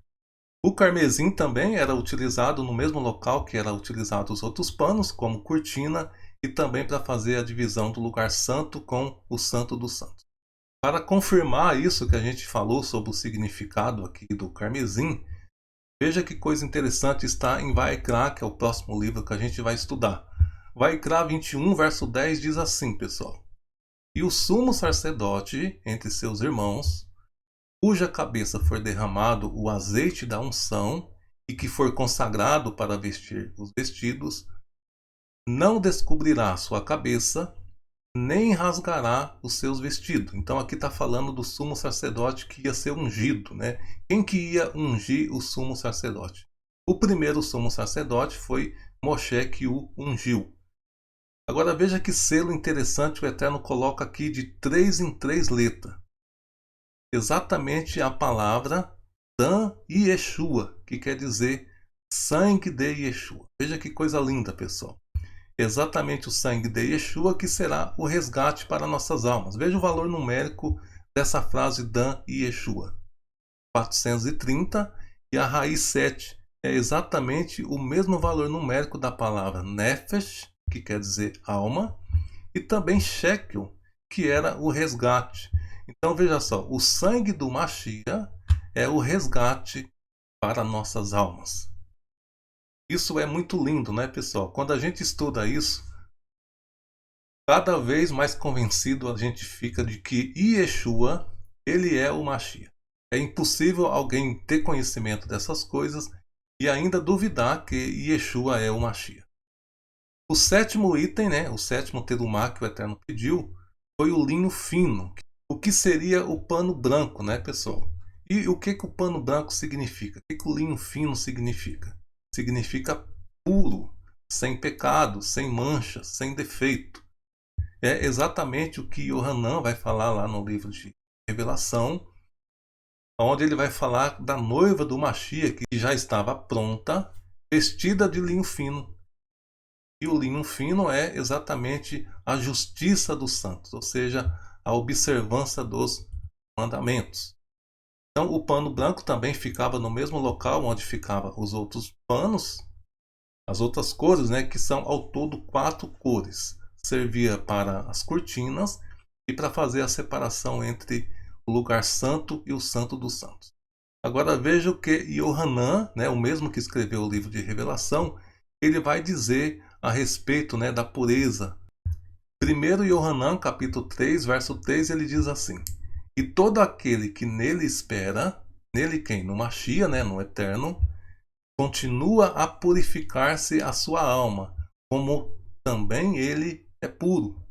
O carmesim também era utilizado no mesmo local que era utilizado os outros panos, como cortina, e também para fazer a divisão do lugar santo com o santo dos santos. Para confirmar isso que a gente falou sobre o significado aqui do carmesim, veja que coisa interessante está em Vaikra, que é o próximo livro que a gente vai estudar. Vaikra 21, verso 10 diz assim, pessoal: E o sumo sacerdote entre seus irmãos, cuja cabeça for derramado o azeite da unção e que for consagrado para vestir os vestidos, não descobrirá sua cabeça, nem rasgará os seus vestidos. Então aqui está falando do sumo sacerdote que ia ser ungido, né? Quem que ia ungir o sumo sacerdote? O primeiro sumo sacerdote foi Moshe que o ungiu. Agora veja que selo interessante o Eterno coloca aqui de 3 em 3 letras. Exatamente a palavra Dan Yeshua, que quer dizer sangue de Yeshua. Veja que coisa linda, pessoal. Exatamente o sangue de Yeshua que será o resgate para nossas almas. Veja o valor numérico dessa frase Dan e Yeshua. 430 e a raiz 7 é exatamente o mesmo valor numérico da palavra Nefesh, que quer dizer alma, e também Shekel, que era o resgate. Então veja só, o sangue do Mashiach é o resgate para nossas almas. Isso é muito lindo, né, pessoal? Quando a gente estuda isso, cada vez mais convencido a gente fica de que Yeshua, ele é o Mashiach. É impossível alguém ter conhecimento dessas coisas e ainda duvidar que Yeshua é o Mashiach. O sétimo item, né, o sétimo terumá que o Eterno pediu, foi o linho fino. O que seria o pano branco, né, pessoal? E o que o pano branco significa? O que o linho fino significa? Significa puro, sem pecado, sem mancha, sem defeito. É exatamente o que Yohanan vai falar lá no livro de Revelação, onde ele vai falar da noiva do Mashiach que já estava pronta, vestida de linho fino. E o linho fino é exatamente a justiça dos santos, ou seja, a observância dos mandamentos. Então o pano branco também ficava no mesmo local onde ficavam os outros panos, as outras cores, né, que são ao todo 4 cores. Servia para as cortinas e para fazer a separação entre o lugar santo e o santo dos santos. Agora veja o que Yohanan, né, o mesmo que escreveu o livro de Revelação, ele vai dizer a respeito, né, da pureza. Primeiro Yohanan, capítulo 3, verso 3, ele diz assim: e todo aquele que nele espera, nele quem? No Mashiach, né, no Eterno, continua a purificar-se a sua alma, como também ele é puro.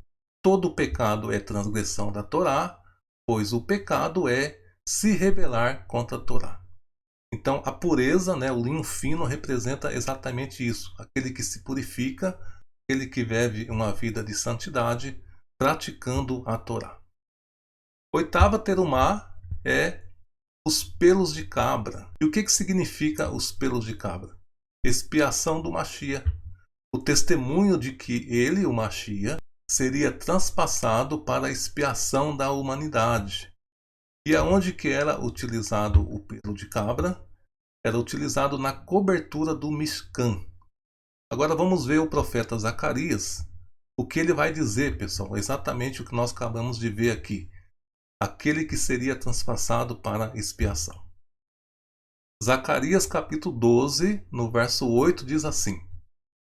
Todo pecado é transgressão da Torá, pois o pecado é se rebelar contra a Torá. Então a pureza, né, o linho fino, representa exatamente isso. Aquele que se purifica, aquele que vive uma vida de santidade, praticando a Torá. Oitava terumá é os pelos de cabra. E o que significa os pelos de cabra? Expiação do Mashiach. O testemunho de que ele, o Mashiach, seria transpassado para a expiação da humanidade. E aonde que era utilizado o pelo de cabra? Era utilizado na cobertura do Mishkan. Agora vamos ver o profeta Zacarias. O que ele vai dizer, pessoal? Exatamente o que nós acabamos de ver aqui. Aquele que seria transpassado para expiação. Zacarias capítulo 12, no verso 8, diz assim: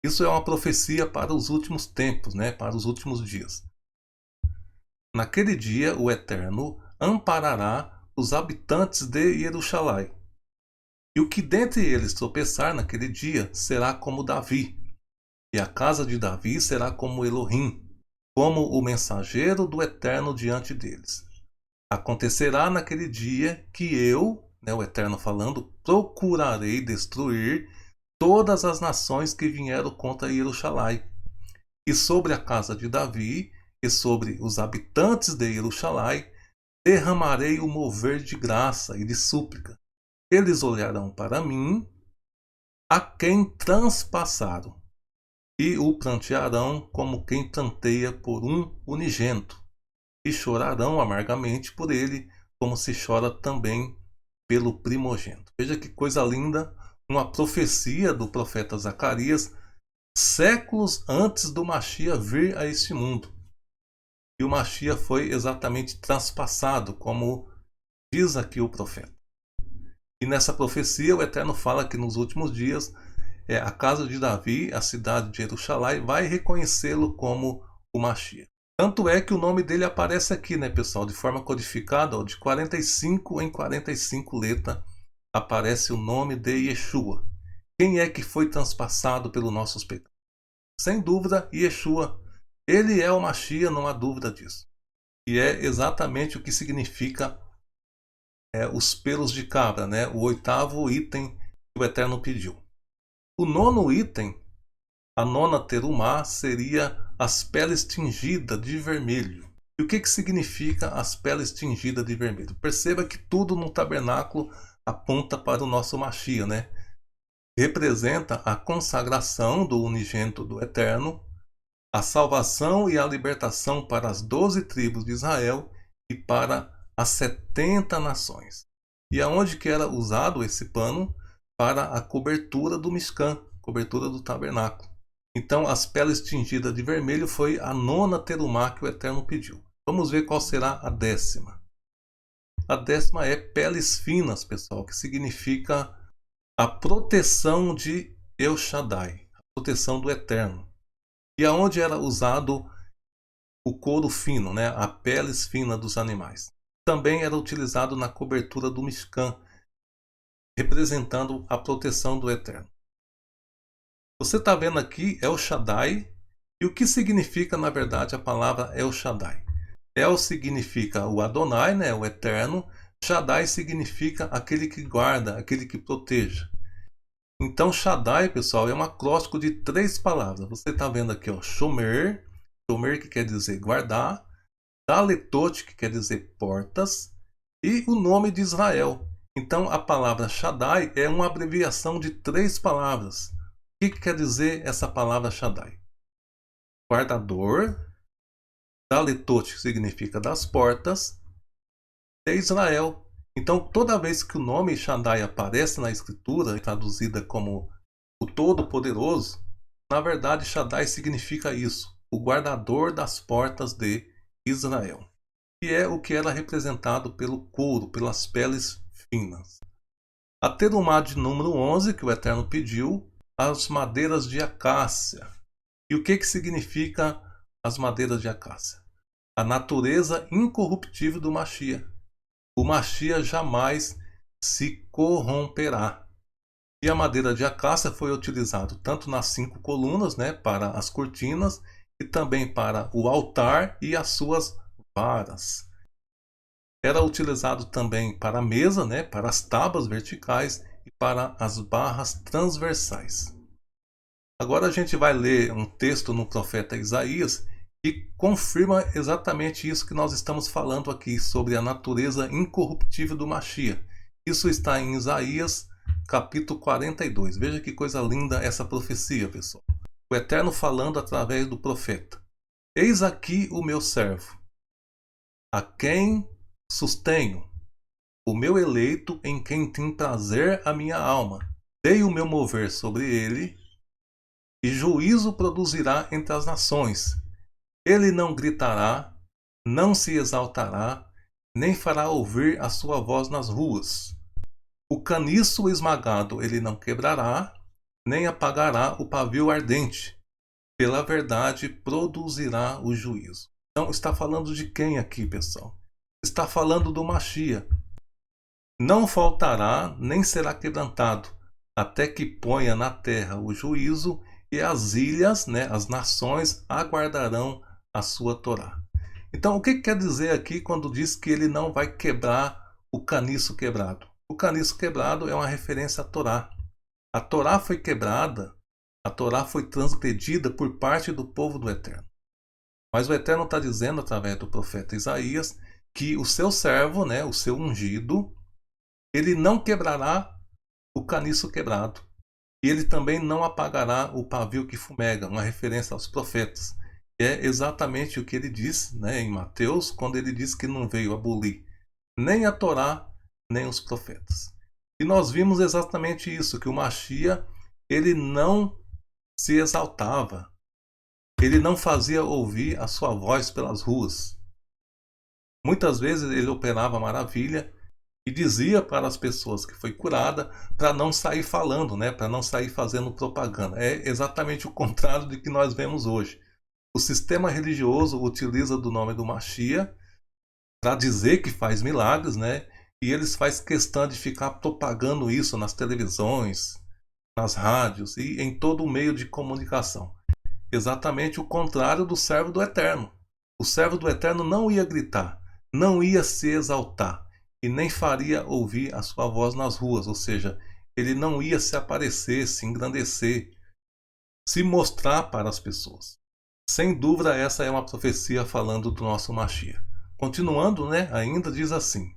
isso é uma profecia para os últimos tempos, né? Para os últimos dias. Naquele dia o Eterno amparará os habitantes de Jerusalém. E o que dentre eles tropeçar naquele dia será como Davi, e a casa de Davi será como Elohim, como o mensageiro do Eterno diante deles. Acontecerá naquele dia que eu, né, o Eterno falando, procurarei destruir todas as nações que vieram contra Jerusalém. E sobre a casa de Davi e sobre os habitantes de Jerusalém derramarei o mover de graça e de súplica. Eles olharão para mim, a quem transpassaram, e o prantearão como quem pranteia por um unigênito, e chorarão amargamente por ele, como se chora também pelo primogênito. Veja que coisa linda, uma profecia do profeta Zacarias, séculos antes do Mashiach vir a este mundo. E o Mashiach foi exatamente transpassado, como diz aqui o profeta. E nessa profecia o Eterno fala que nos últimos dias a casa de Davi, a cidade de Jerusalém, vai reconhecê-lo como o Mashiach. Tanto é que o nome dele aparece aqui, né, pessoal, de forma codificada, ó, de 45 em 45 letras, aparece o nome de Yeshua. Quem é que foi transpassado pelos nossos pecados? Sem dúvida, Yeshua. Ele é o Mashiach, não há dúvida disso. E é exatamente o que significa os pelos de cabra, né? O 8º item que o Eterno pediu. O 9º item, a 9ª terumá, seria as peles tingidas de vermelho. E o que significa as peles tingidas de vermelho? Perceba que tudo no tabernáculo aponta para o nosso Mashiach, né? Representa a consagração do unigênito do Eterno, a salvação e a libertação para as 12 tribos de Israel e para as 70 nações. E aonde que era usado esse pano? Para a cobertura do Mishkan, cobertura do tabernáculo. Então as peles tingidas de vermelho foi a 9ª terumá que o Eterno pediu. Vamos ver qual será a 10ª. A 10ª é peles finas, pessoal, que significa a proteção de El Shaddai, a proteção do Eterno. E aonde era usado o couro fino, né, a peles finas dos animais. Também era utilizado na cobertura do Mishkan, representando a proteção do Eterno. Você está vendo aqui El Shaddai, e o que significa na verdade a palavra El Shaddai? El significa o Adonai, né, o Eterno. Shaddai significa aquele que guarda, aquele que proteja. Então Shaddai, pessoal, é um acróstico de 3 palavras. Você está vendo aqui, ó, Shomer, Shomer que quer dizer guardar, Daletot, que quer dizer portas, e o nome de Israel. Então a palavra Shaddai é uma abreviação de 3 palavras. O que quer dizer essa palavra Shaddai? Guardador, Daletot, que significa das portas, é Israel. Então toda vez que o nome Shaddai aparece na escritura, traduzida como o Todo-Poderoso, na verdade Shaddai significa isso, o guardador das portas de Israel. E é o que era representado pelo couro, pelas peles finas. A Terumá de número 11, que o Eterno pediu, as madeiras de acácia. E o que significa as madeiras de acácia? A natureza incorruptível do Mashiach. O Mashiach jamais se corromperá. E a madeira de acácia foi utilizada tanto nas 5 colunas, né, para as cortinas, e também para o altar e as suas varas. Era utilizado também para a mesa, né, para as tábuas verticais e para as barras transversais. Agora a gente vai ler um texto no profeta Isaías que confirma exatamente isso que nós estamos falando aqui sobre a natureza incorruptível do Mashiach. Isso está em Isaías capítulo 42. Veja que coisa linda essa profecia, pessoal. O Eterno falando através do profeta. Eis aqui o meu servo, a quem sustenho, o meu eleito em quem tem prazer a minha alma. Dei o meu mover sobre ele, e juízo produzirá entre as nações. Ele não gritará, não se exaltará, nem fará ouvir a sua voz nas ruas. O caniço esmagado ele não quebrará, nem apagará o pavio ardente. Pela verdade produzirá o juízo. Então está falando de quem aqui, pessoal? Está falando do Mashiach. Não faltará, nem será quebrantado, até que ponha na terra o juízo, e as ilhas, né, as nações, aguardarão a sua Torá. Então, o que quer dizer aqui quando diz que ele não vai quebrar o caniço quebrado? O caniço quebrado é uma referência à Torá. A Torá foi quebrada, a Torá foi transgredida por parte do povo do Eterno. Mas o Eterno está dizendo, através do profeta Isaías, que o seu servo, né, o seu ungido, ele não quebrará o caniço quebrado. E ele também não apagará o pavio que fumega, uma referência aos profetas. É exatamente o que ele diz, né, em Mateus, quando ele diz que não veio abolir nem a Torá, nem os profetas. E nós vimos exatamente isso, que o Mashiach, ele não se exaltava. Ele não fazia ouvir a sua voz pelas ruas. Muitas vezes ele operava maravilha e dizia para as pessoas que foi curada para não sair falando, né? Para não sair fazendo propaganda. É exatamente o contrário do que nós vemos hoje. O sistema religioso utiliza do nome do Mashiach para dizer que faz milagres, né? E eles fazem questão de ficar propagando isso nas televisões, nas rádios e em todo o meio de comunicação. Exatamente o contrário do servo do Eterno. O servo do Eterno não ia gritar, não ia se exaltar e nem faria ouvir a sua voz nas ruas, ou seja, ele não ia se aparecer, se engrandecer, se mostrar para as pessoas. Sem dúvida, essa é uma profecia falando do nosso Mashiach. Continuando, né, ainda diz assim: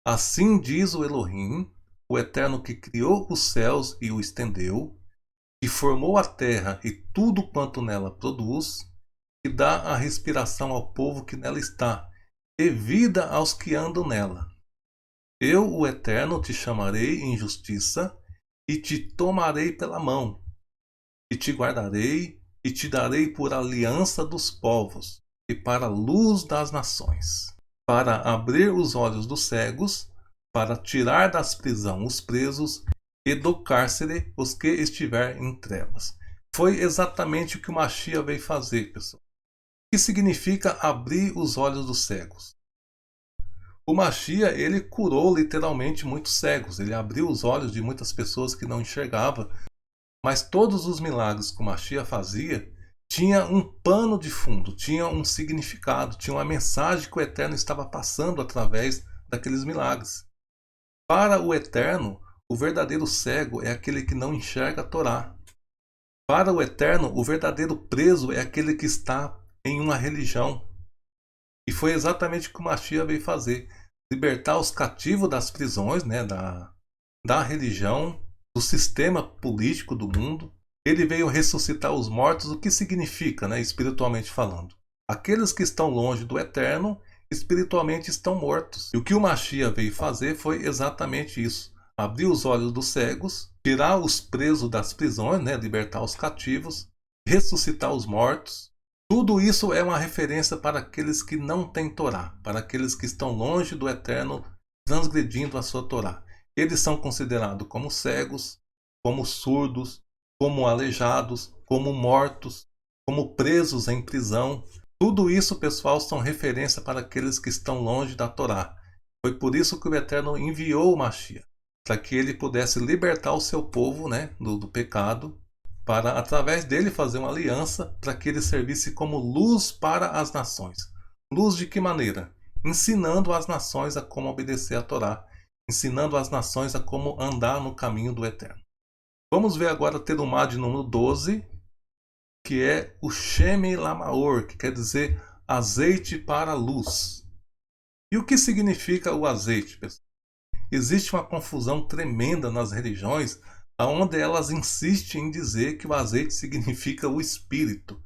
Assim diz o Elohim, o Eterno que criou os céus e o estendeu, que formou a terra e tudo quanto nela produz, que dá a respiração ao povo que nela está, e vida aos que andam nela. Eu, o Eterno, te chamarei em justiça, e te tomarei pela mão, e te guardarei, e te darei por aliança dos povos, e para a luz das nações, para abrir os olhos dos cegos, para tirar das prisão os presos, e do cárcere os que estiver em trevas. Foi exatamente o que o Mashiach veio fazer, pessoal. O que significa abrir os olhos dos cegos? O Mashiach, ele curou literalmente muitos cegos. Ele abriu os olhos de muitas pessoas que não enxergavam. Mas todos os milagres que o Mashiach fazia tinha um pano de fundo, tinha um significado, tinha uma mensagem que o Eterno estava passando através daqueles milagres. Para o Eterno, o verdadeiro cego é aquele que não enxerga a Torá. Para o Eterno, o verdadeiro preso é aquele que está em uma religião. E foi exatamente o que o Mashiach veio fazer. libertar os cativos das prisões, né, da religião, do sistema político do mundo. Ele veio ressuscitar os mortos, o que significa, né, espiritualmente falando? Aqueles que estão longe do eterno, espiritualmente estão mortos. E o que o Mashiach veio fazer foi exatamente isso. Abrir os olhos dos cegos, tirar os presos das prisões, né, libertar os cativos, ressuscitar os mortos. Tudo isso é uma referência para aqueles que não têm Torá, para aqueles que estão longe do eterno, transgredindo a sua Torá. Eles são considerados como cegos, como surdos, como aleijados, como mortos, como presos em prisão. Tudo isso, pessoal, são referência para aqueles que estão longe da Torá. Foi por isso que o Eterno enviou o Mashiach, para que ele pudesse libertar o seu povo, né, do pecado, para através dele fazer uma aliança, para que ele servisse como luz para as nações. Luz de que maneira? Ensinando as nações a como obedecer a Torá, ensinando as nações a como andar no caminho do Eterno. Vamos ver agora Terumá de número 12, que é o Shemi Lamaor, que quer dizer azeite para a luz. E o que significa o azeite, pessoal? Existe uma confusão tremenda nas religiões, onde elas insistem em dizer que o azeite significa o Espírito.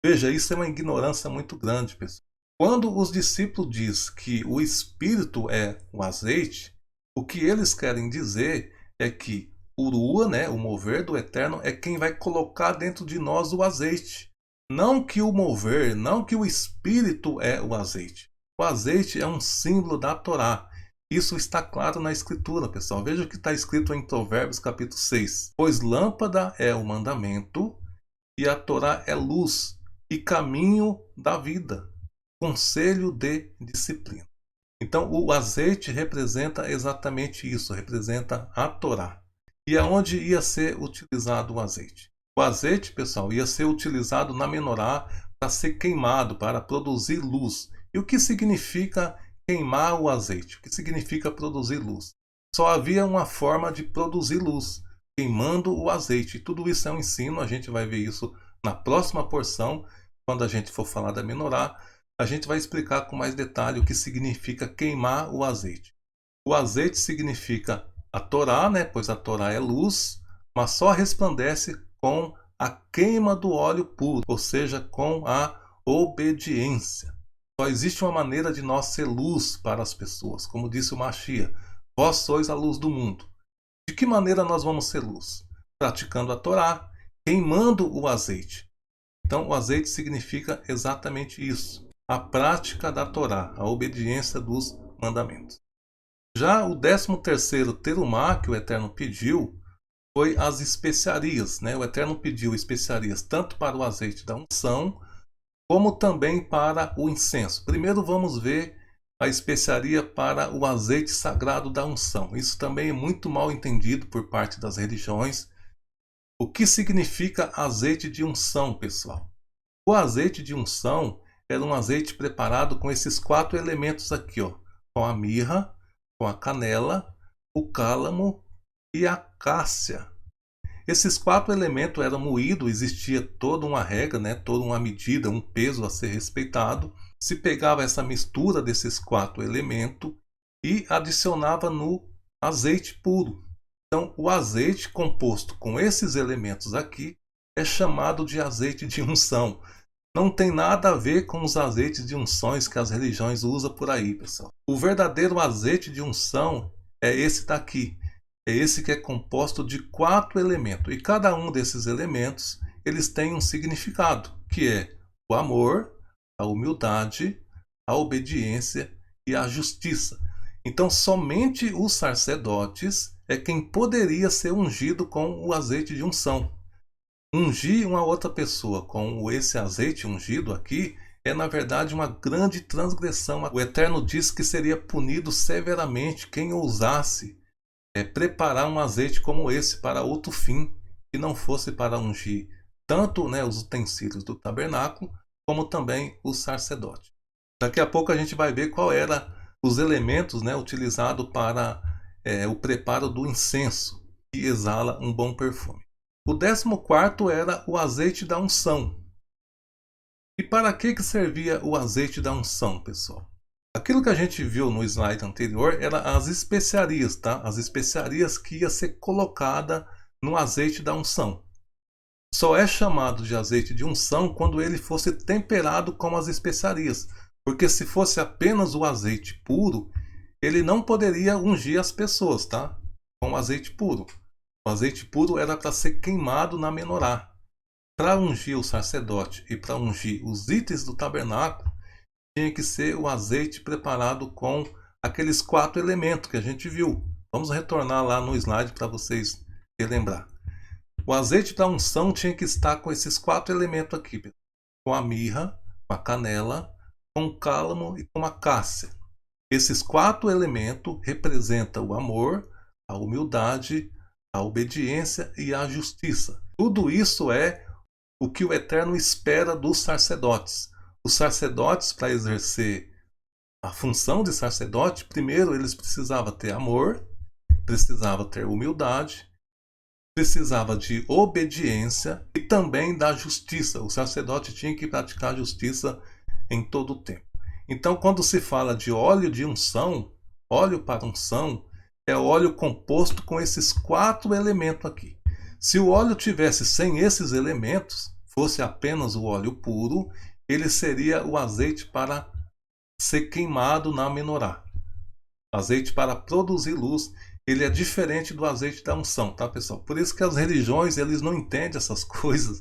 Veja, isso é uma ignorância muito grande, pessoal. Quando os discípulos dizem que o Espírito é o azeite, o que eles querem dizer é que o Rua, né, o mover do Eterno, é quem vai colocar dentro de nós o azeite. Não que o mover, não que o Espírito é o azeite. O azeite é um símbolo da Torá. Isso está claro na Escritura, pessoal. Veja o que está escrito em Provérbios capítulo 6. Pois lâmpada é o mandamento, e a Torá é luz, e caminho da vida, conselho de disciplina. Então o azeite representa exatamente isso, representa a Torá. E aonde ia ser utilizado o azeite? O azeite, pessoal, ia ser utilizado na menorá para ser queimado, para produzir luz. E o que significa queimar o azeite? O que significa produzir luz? Só havia uma forma de produzir luz, queimando o azeite. E tudo isso é um ensino, a gente vai ver isso na próxima porção, quando a gente for falar da menorá. A gente vai explicar com mais detalhe o que significa queimar o azeite. O azeite significa a Torá, né? Pois a Torá é luz, mas só resplandece com a queima do óleo puro, ou seja, com a obediência. Só existe uma maneira de nós ser luz para as pessoas, como disse o Mashiach, vós sois a luz do mundo. De que maneira nós vamos ser luz? Praticando a Torá, queimando o azeite. Então, o azeite significa exatamente isso, a prática da Torá, a obediência dos mandamentos. Já o 13º terumá que o Eterno pediu foi as especiarias, né? O Eterno pediu especiarias tanto para o azeite da unção, como também para o incenso. Primeiro vamos ver a especiaria para o azeite sagrado da unção. Isso também é muito mal entendido por parte das religiões. O que significa azeite de unção, pessoal? O azeite de unção era um azeite preparado com esses 4 elementos aqui, ó, com a mirra, com a canela, o cálamo e a cássia. Esses 4 elementos eram moídos, existia toda uma regra, né, toda uma medida, um peso a ser respeitado. Se pegava essa mistura desses 4 elementos e adicionava no azeite puro. Então, o azeite composto com esses elementos aqui é chamado de azeite de unção. Não tem nada a ver com os azeites de unções que as religiões usam por aí, pessoal. O verdadeiro azeite de unção é esse daqui. É esse que é composto de 4 elementos. E cada um desses elementos, eles têm um significado, que é o amor, a humildade, a obediência e a justiça. Então, somente os sacerdotes é quem poderia ser ungido com o azeite de unção. Ungir uma outra pessoa com esse azeite ungido aqui é, na verdade, uma grande transgressão. O Eterno disse que seria punido severamente quem ousasse preparar um azeite como esse para outro fim, que não fosse para ungir tanto, né, os utensílios do tabernáculo, como também o sacerdote. Daqui a pouco a gente vai ver qual era os elementos, né, utilizados para o preparo do incenso, que exala um bom perfume. O 14º era o azeite da unção. E para que servia o azeite da unção, pessoal? Aquilo que a gente viu no slide anterior era as especiarias, tá? As especiarias que ia ser colocada no azeite da unção. Só é chamado de azeite de unção quando ele fosse temperado com as especiarias. Porque se fosse apenas o azeite puro, ele não poderia ungir as pessoas, tá? Com azeite puro. O azeite puro era para ser queimado na menorá. Para ungir o sacerdote e para ungir os itens do tabernáculo, tinha que ser o azeite preparado com aqueles 4 elementos que a gente viu. Vamos retornar lá no slide para vocês relembrar. O azeite para unção tinha que estar com esses 4 elementos aqui, com a mirra, com a canela, com o cálamo e com a cássia. Esses 4 elementos representam o amor, a humildade, a obediência e a justiça. Tudo isso é o que o Eterno espera dos sacerdotes. Os sacerdotes, para exercer a função de sacerdote, primeiro eles precisavam ter amor, precisavam ter humildade, precisava de obediência e também da justiça. O sacerdote tinha que praticar justiça em todo o tempo. Então, quando se fala de óleo de unção, óleo para unção, é óleo composto com esses 4 elementos aqui. Se o óleo tivesse sem esses elementos, fosse apenas o óleo puro, ele seria o azeite para ser queimado na menorá. Azeite para produzir luz, ele é diferente do azeite da unção, tá, pessoal? Por isso que as religiões, eles não entendem essas coisas.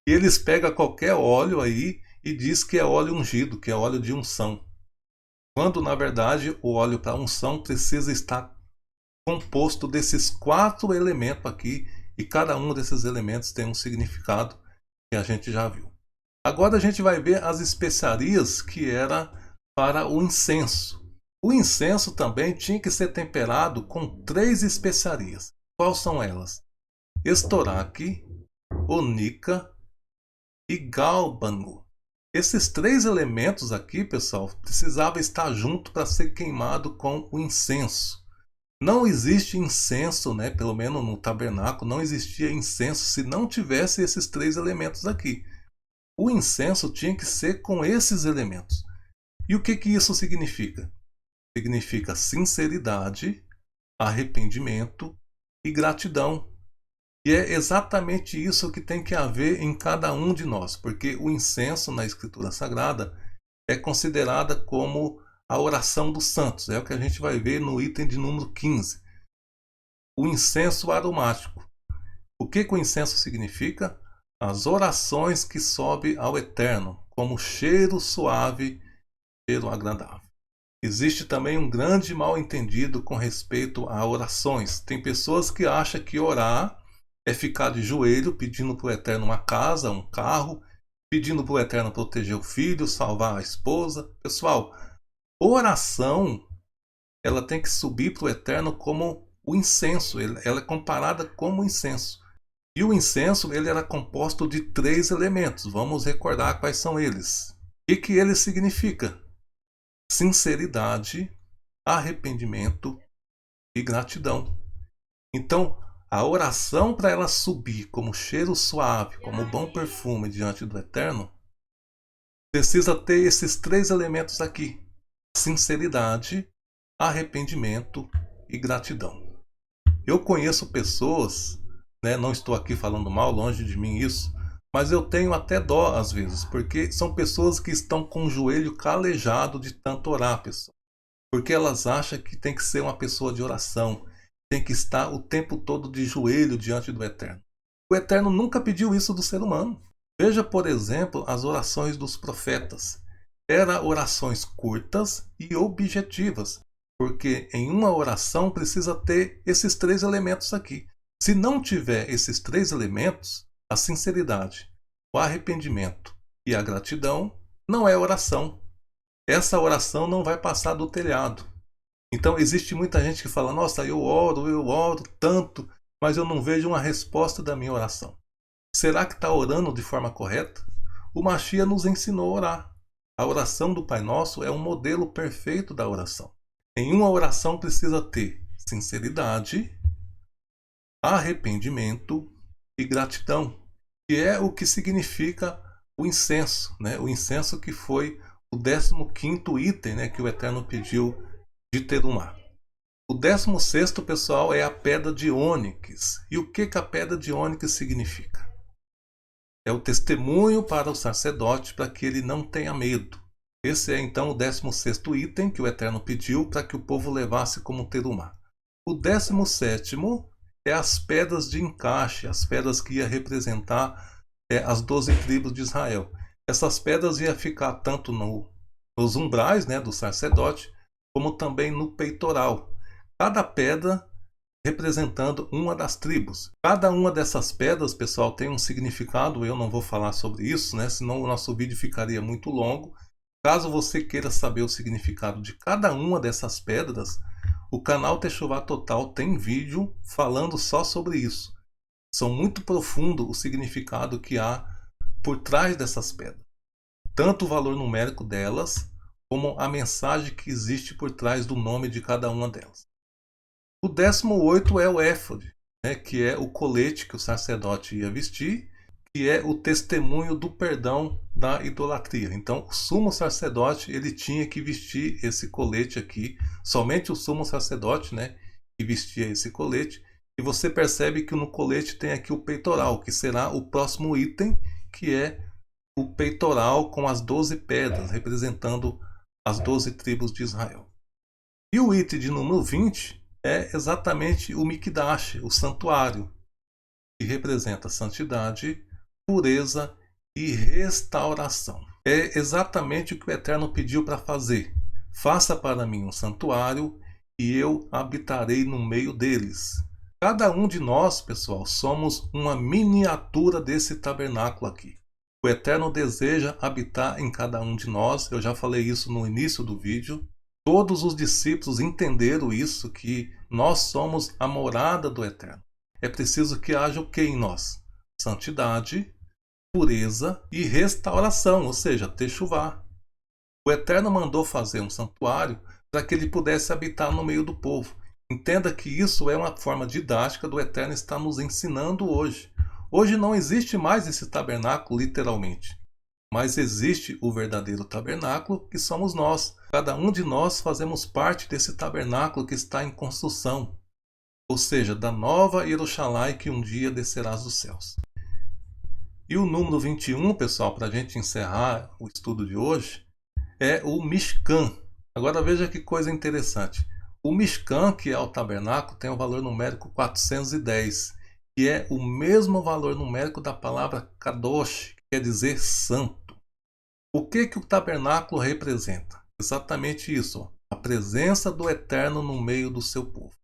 E eles pegam qualquer óleo aí e diz que é óleo ungido, que é óleo de unção. Quando, na verdade, o óleo para unção precisa estar composto desses 4 elementos aqui, e cada um desses elementos tem um significado que a gente já viu. Agora a gente vai ver as especiarias que era para o incenso. O incenso também tinha que ser temperado com 3 especiarias. Quais são elas? Estoraque, onica e gálbano. Esses 3 elementos aqui, pessoal, precisavam estar junto para ser queimado com o incenso. Não existe incenso, né? Pelo menos no tabernáculo, não existia incenso se não tivesse esses 3 elementos aqui. O incenso tinha que ser com esses elementos. E o que isso significa? Significa sinceridade, arrependimento e gratidão. E é exatamente isso que tem que haver em cada um de nós, porque o incenso na Escritura Sagrada é considerada como a oração dos santos. É o que a gente vai ver no item de número 15. O incenso aromático. O que o incenso significa? As orações que sobem ao Eterno, como cheiro suave, cheiro agradável. Existe também um grande mal-entendido com respeito a orações. Tem pessoas que acham que orar é ficar de joelho pedindo para o Eterno uma casa, um carro, pedindo para o Eterno proteger o filho, salvar a esposa. Pessoal, oração, ela tem que subir para o Eterno como o incenso. Ela é comparada como incenso. E o incenso, ele era composto de 3 elementos. Vamos recordar quais são eles. O que ele significa? Sinceridade, arrependimento e gratidão. Então, a oração, para ela subir como cheiro suave, como bom perfume diante do Eterno, precisa ter esses 3 elementos aqui: sinceridade, arrependimento e gratidão. Eu conheço pessoas, né, não estou aqui falando mal, longe de mim isso, mas eu tenho até dó às vezes, porque são pessoas que estão com o joelho calejado de tanto orar, pessoal. Porque elas acham que tem que ser uma pessoa de oração, tem que estar o tempo todo de joelho diante do Eterno. O Eterno nunca pediu isso do ser humano. Veja, por exemplo, as orações dos profetas. Eram orações curtas e objetivas, porque em uma oração precisa ter esses 3 elementos aqui. Se não tiver esses 3 elementos, a sinceridade, o arrependimento e a gratidão, não é oração. Essa oração não vai passar do telhado. Então existe muita gente que fala: nossa, eu oro tanto, mas eu não vejo uma resposta da minha oração. Será que está orando de forma correta? O Mashiach nos ensinou a orar. A oração do Pai Nosso é um modelo perfeito da oração. Em uma oração precisa ter sinceridade, arrependimento e gratidão, que é o que significa o incenso, né? O incenso que foi o 15º item, né, que o Eterno pediu de Terumá. O 16º, pessoal, é a pedra de ônix. E o que a pedra de ônix significa? É o testemunho para o sacerdote para que ele não tenha medo. Esse é então o 16º item que o Eterno pediu para que o povo levasse como terumá. O 17º é as pedras de encaixe, as pedras que ia representar as 12 tribos de Israel. Essas pedras iam ficar tanto nos umbrais, né, do sacerdote, como também no peitoral. Cada pedra representando uma das tribos. Cada uma dessas pedras, pessoal, tem um significado. Eu não vou falar sobre isso, né? Senão o nosso vídeo ficaria muito longo. Caso você queira saber o significado de cada uma dessas pedras, o canal Techuvá Total tem vídeo falando só sobre isso. São muito profundo o significado que há por trás dessas pedras. Tanto o valor numérico delas, como a mensagem que existe por trás do nome de cada uma delas. O 18º é o éfode, né, que é o colete que o sacerdote ia vestir, que é o testemunho do perdão da idolatria. Então, o sumo sacerdote ele tinha que vestir esse colete aqui, somente o sumo sacerdote, né, que vestia esse colete. E você percebe que no colete tem aqui o peitoral, que será o próximo item, que é o peitoral com as 12 pedras, representando as 12 tribos de Israel. E o item de número 20 é exatamente o Mikdash, o santuário, que representa santidade, pureza e restauração. É exatamente o que o Eterno pediu para fazer. Faça para mim um santuário e eu habitarei no meio deles. Cada um de nós, pessoal, somos uma miniatura desse tabernáculo aqui. O Eterno deseja habitar em cada um de nós. Eu já falei isso no início do vídeo. Todos os discípulos entenderam isso, que nós somos a morada do Eterno. É preciso que haja o que em nós? Santidade, pureza e restauração, ou seja, techuvá. O Eterno mandou fazer um santuário para que ele pudesse habitar no meio do povo. Entenda que isso é uma forma didática do Eterno estar nos ensinando hoje. Hoje não existe mais esse tabernáculo literalmente, mas existe o verdadeiro tabernáculo, que somos nós. Cada um de nós fazemos parte desse tabernáculo que está em construção, ou seja, da nova Jerusalém que um dia descerá dos céus. E o número 21, pessoal, para a gente encerrar o estudo de hoje, é o Mishkan. Agora veja que coisa interessante. O Mishkan, que é o tabernáculo, tem o valor numérico 410, que é o mesmo valor numérico da palavra Kadosh, que quer dizer santo. O que o tabernáculo representa? Exatamente isso, ó, a presença do Eterno no meio do seu povo.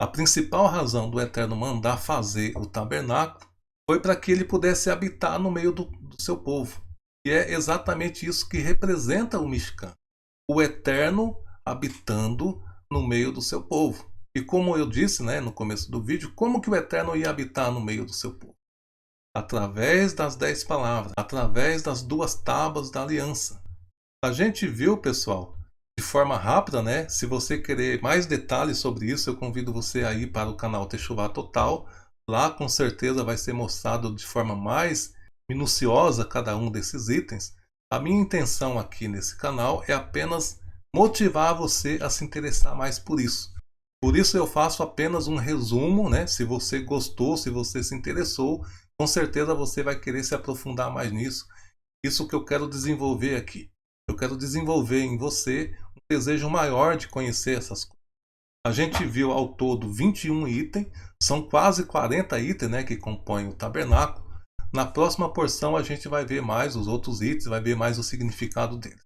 A principal razão do Eterno mandar fazer o tabernáculo foi para que ele pudesse habitar no meio do seu povo. E é exatamente isso que representa o Mishkan. O Eterno habitando no meio do seu povo. E como eu disse, né, no começo do vídeo, como que o Eterno ia habitar no meio do seu povo? Através das 10 palavras, através das 2 tábuas da aliança. A gente viu, pessoal, de forma rápida, né? Se você querer mais detalhes sobre isso, eu convido você a ir para o canal Techuvá Total. Lá com certeza vai ser mostrado de forma mais minuciosa cada um desses itens. A minha intenção aqui nesse canal é apenas motivar você a se interessar mais por isso. Por isso eu faço apenas um resumo, né? Se você gostou, se você se interessou, com certeza você vai querer se aprofundar mais nisso. Isso que eu quero desenvolver aqui. Eu quero desenvolver em você um desejo maior de conhecer essas coisas. A gente viu ao todo 21 itens, são quase 40 itens, né, que compõem o tabernáculo. Na próxima porção a gente vai ver mais os outros itens, vai ver mais o significado deles.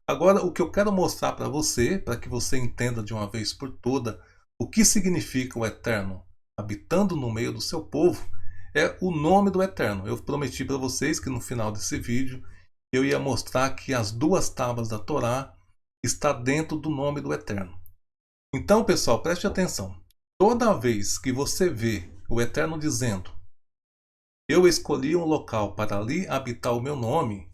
Agora, o que eu quero mostrar para você, para que você entenda de uma vez por toda o que significa o Eterno habitando no meio do seu povo, é o nome do Eterno. Eu prometi para vocês que no final desse vídeo eu ia mostrar que as 2 tábuas da Torá está dentro do nome do Eterno. Então, pessoal, preste atenção. Toda vez que você vê o Eterno dizendo: eu escolhi um local para ali habitar o meu nome,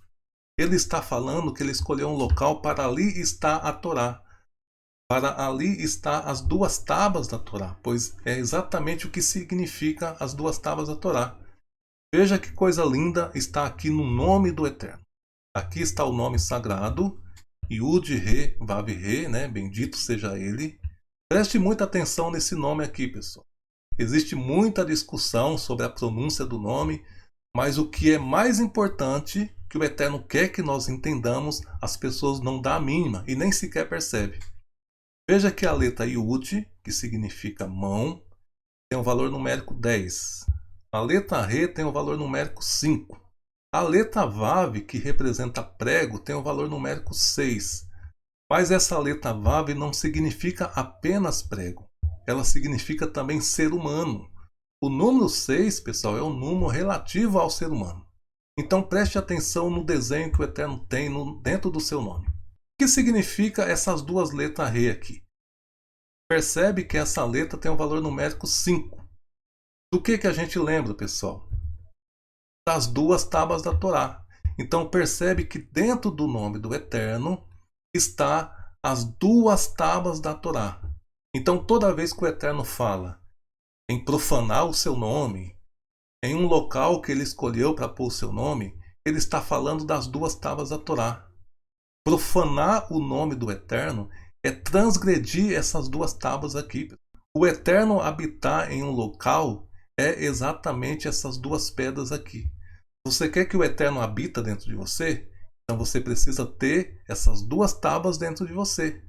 ele está falando que ele escolheu um local para ali estar a Torá. Para ali está as 2 tábuas da Torá, pois é exatamente o que significa as 2 tábuas da Torá. Veja que coisa linda está aqui no nome do Eterno. Aqui está o nome sagrado, Yud, Re, Vav, Re, né? Bendito seja ele. Preste muita atenção nesse nome aqui, pessoal. Existe muita discussão sobre a pronúncia do nome, mas o que é mais importante, que o Eterno quer que nós entendamos, as pessoas não dão a mínima e nem sequer percebem. Veja que a letra Yud, que significa mão, tem o valor numérico 10. A letra Re tem o valor numérico 5. A letra Vav, que representa prego, tem o valor numérico 6. Mas essa letra Vav não significa apenas prego. Ela significa também ser humano. O número 6, pessoal, é um número relativo ao ser humano. Então preste atenção no desenho que o Eterno tem dentro do seu nome. O que significa essas duas letras Re aqui? Percebe que essa letra tem um valor numérico 5. Do que a gente lembra, pessoal? Das duas tábuas da Torá. Então percebe que dentro do nome do Eterno está as duas tábuas da Torá. Então toda vez que o Eterno fala em profanar o seu nome, em um local que ele escolheu para pôr o seu nome, ele está falando das duas tábuas da Torá. Profanar o nome do Eterno é transgredir essas duas tábuas aqui. O Eterno habitar em um local é exatamente essas duas pedras aqui. Você quer que o Eterno habita dentro de você? Então você precisa ter essas duas tábuas dentro de você.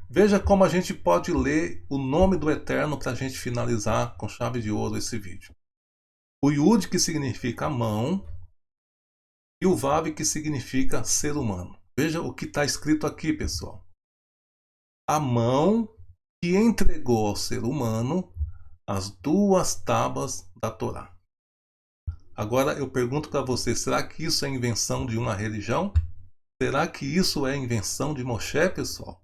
Veja como a gente pode ler o nome do Eterno para a gente finalizar com chave de ouro esse vídeo. O Yud, que significa mão, e o Vav, que significa ser humano. Veja o que está escrito aqui, pessoal. A mão que entregou ao ser humano as duas tábuas da Torá. Agora eu pergunto para você, será que isso é invenção de uma religião? Será que isso é invenção de Moshe, pessoal?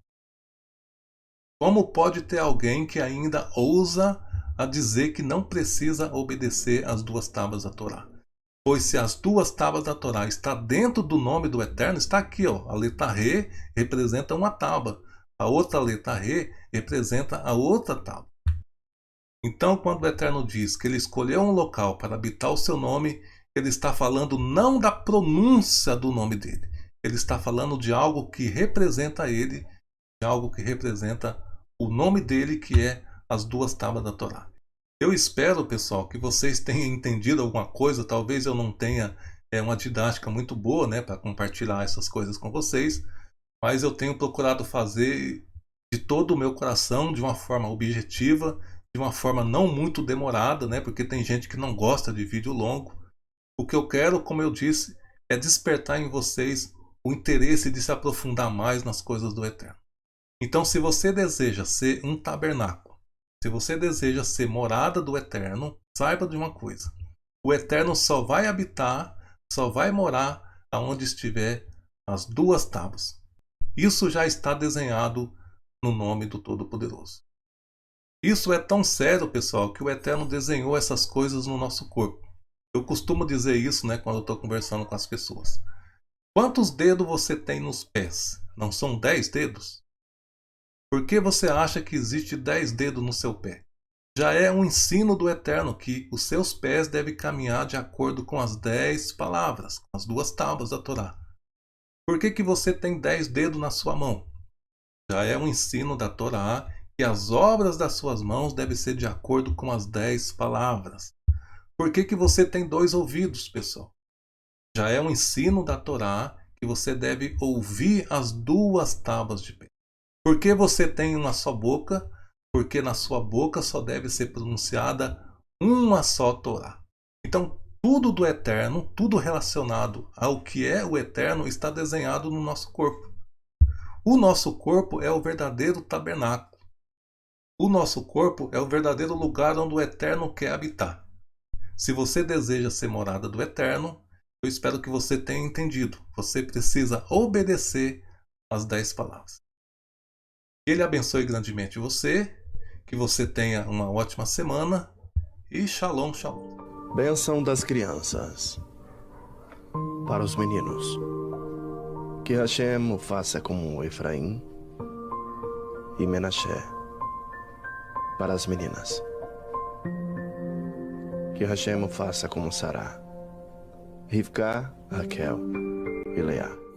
Como pode ter alguém que ainda ousa a dizer que não precisa obedecer às duas tábuas da Torá? Pois se as duas tábuas da Torá está dentro do nome do Eterno, está aqui, ó. A letra Re representa uma tábua. A outra letra Re representa a outra tábua. Então, quando o Eterno diz que ele escolheu um local para habitar o seu nome, ele está falando não da pronúncia do nome dele. Ele está falando de algo que representa ele, de algo que representa o nome dele, que é as duas tábuas da Torá. Eu espero, pessoal, que vocês tenham entendido alguma coisa. Talvez eu não tenha uma didática muito boa, né, para compartilhar essas coisas com vocês, mas eu tenho procurado fazer de todo o meu coração, de uma forma objetiva, de uma forma não muito demorada, né, porque tem gente que não gosta de vídeo longo. O que eu quero, como eu disse, é despertar em vocês o interesse de se aprofundar mais nas coisas do Eterno. Então, se você deseja ser um tabernáculo, se você deseja ser morada do Eterno, saiba de uma coisa. O Eterno só vai habitar, só vai morar aonde estiver as duas tábuas. Isso já está desenhado no nome do Todo-Poderoso. Isso é tão sério, pessoal, que o Eterno desenhou essas coisas no nosso corpo. Eu costumo dizer isso, né, quando eu estou conversando com as pessoas. Quantos dedos você tem nos pés? Não são 10 dedos? Por que você acha que existe 10 dedos no seu pé? Já é um ensino do Eterno que os seus pés devem caminhar de acordo com as 10 palavras, com as duas tábuas da Torá. Por que você tem 10 dedos na sua mão? Já é um ensino da Torá que as obras das suas mãos devem ser de acordo com as 10 palavras. Por que você tem 2 ouvidos, pessoal? Já é um ensino da Torá que você deve ouvir as duas tábuas de pé. Por que você tem uma só boca? Porque na sua boca só deve ser pronunciada uma só Torá. Então, tudo do Eterno, tudo relacionado ao que é o Eterno, está desenhado no nosso corpo. O nosso corpo é o verdadeiro tabernáculo. O nosso corpo é o verdadeiro lugar onde o Eterno quer habitar. Se você deseja ser morada do Eterno, eu espero que você tenha entendido. Você precisa obedecer às 10 palavras. Ele abençoe grandemente você, que você tenha uma ótima semana e shalom, shalom. Bênção das crianças para os meninos. Que Hashem o faça como Efraim e Menashe para as meninas. Que Hashem o faça como Sará, Rivka, Raquel e Leá.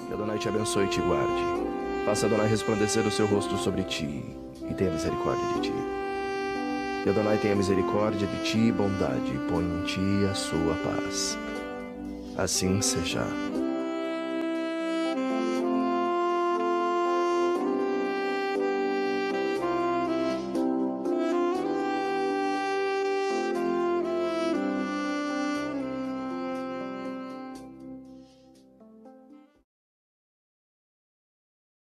Que Adonai te abençoe e te guarde. Faça Adonai resplandecer o seu rosto sobre ti e tenha misericórdia de ti. Que Adonai tenha misericórdia de ti e bondade e põe em ti a sua paz. Assim seja.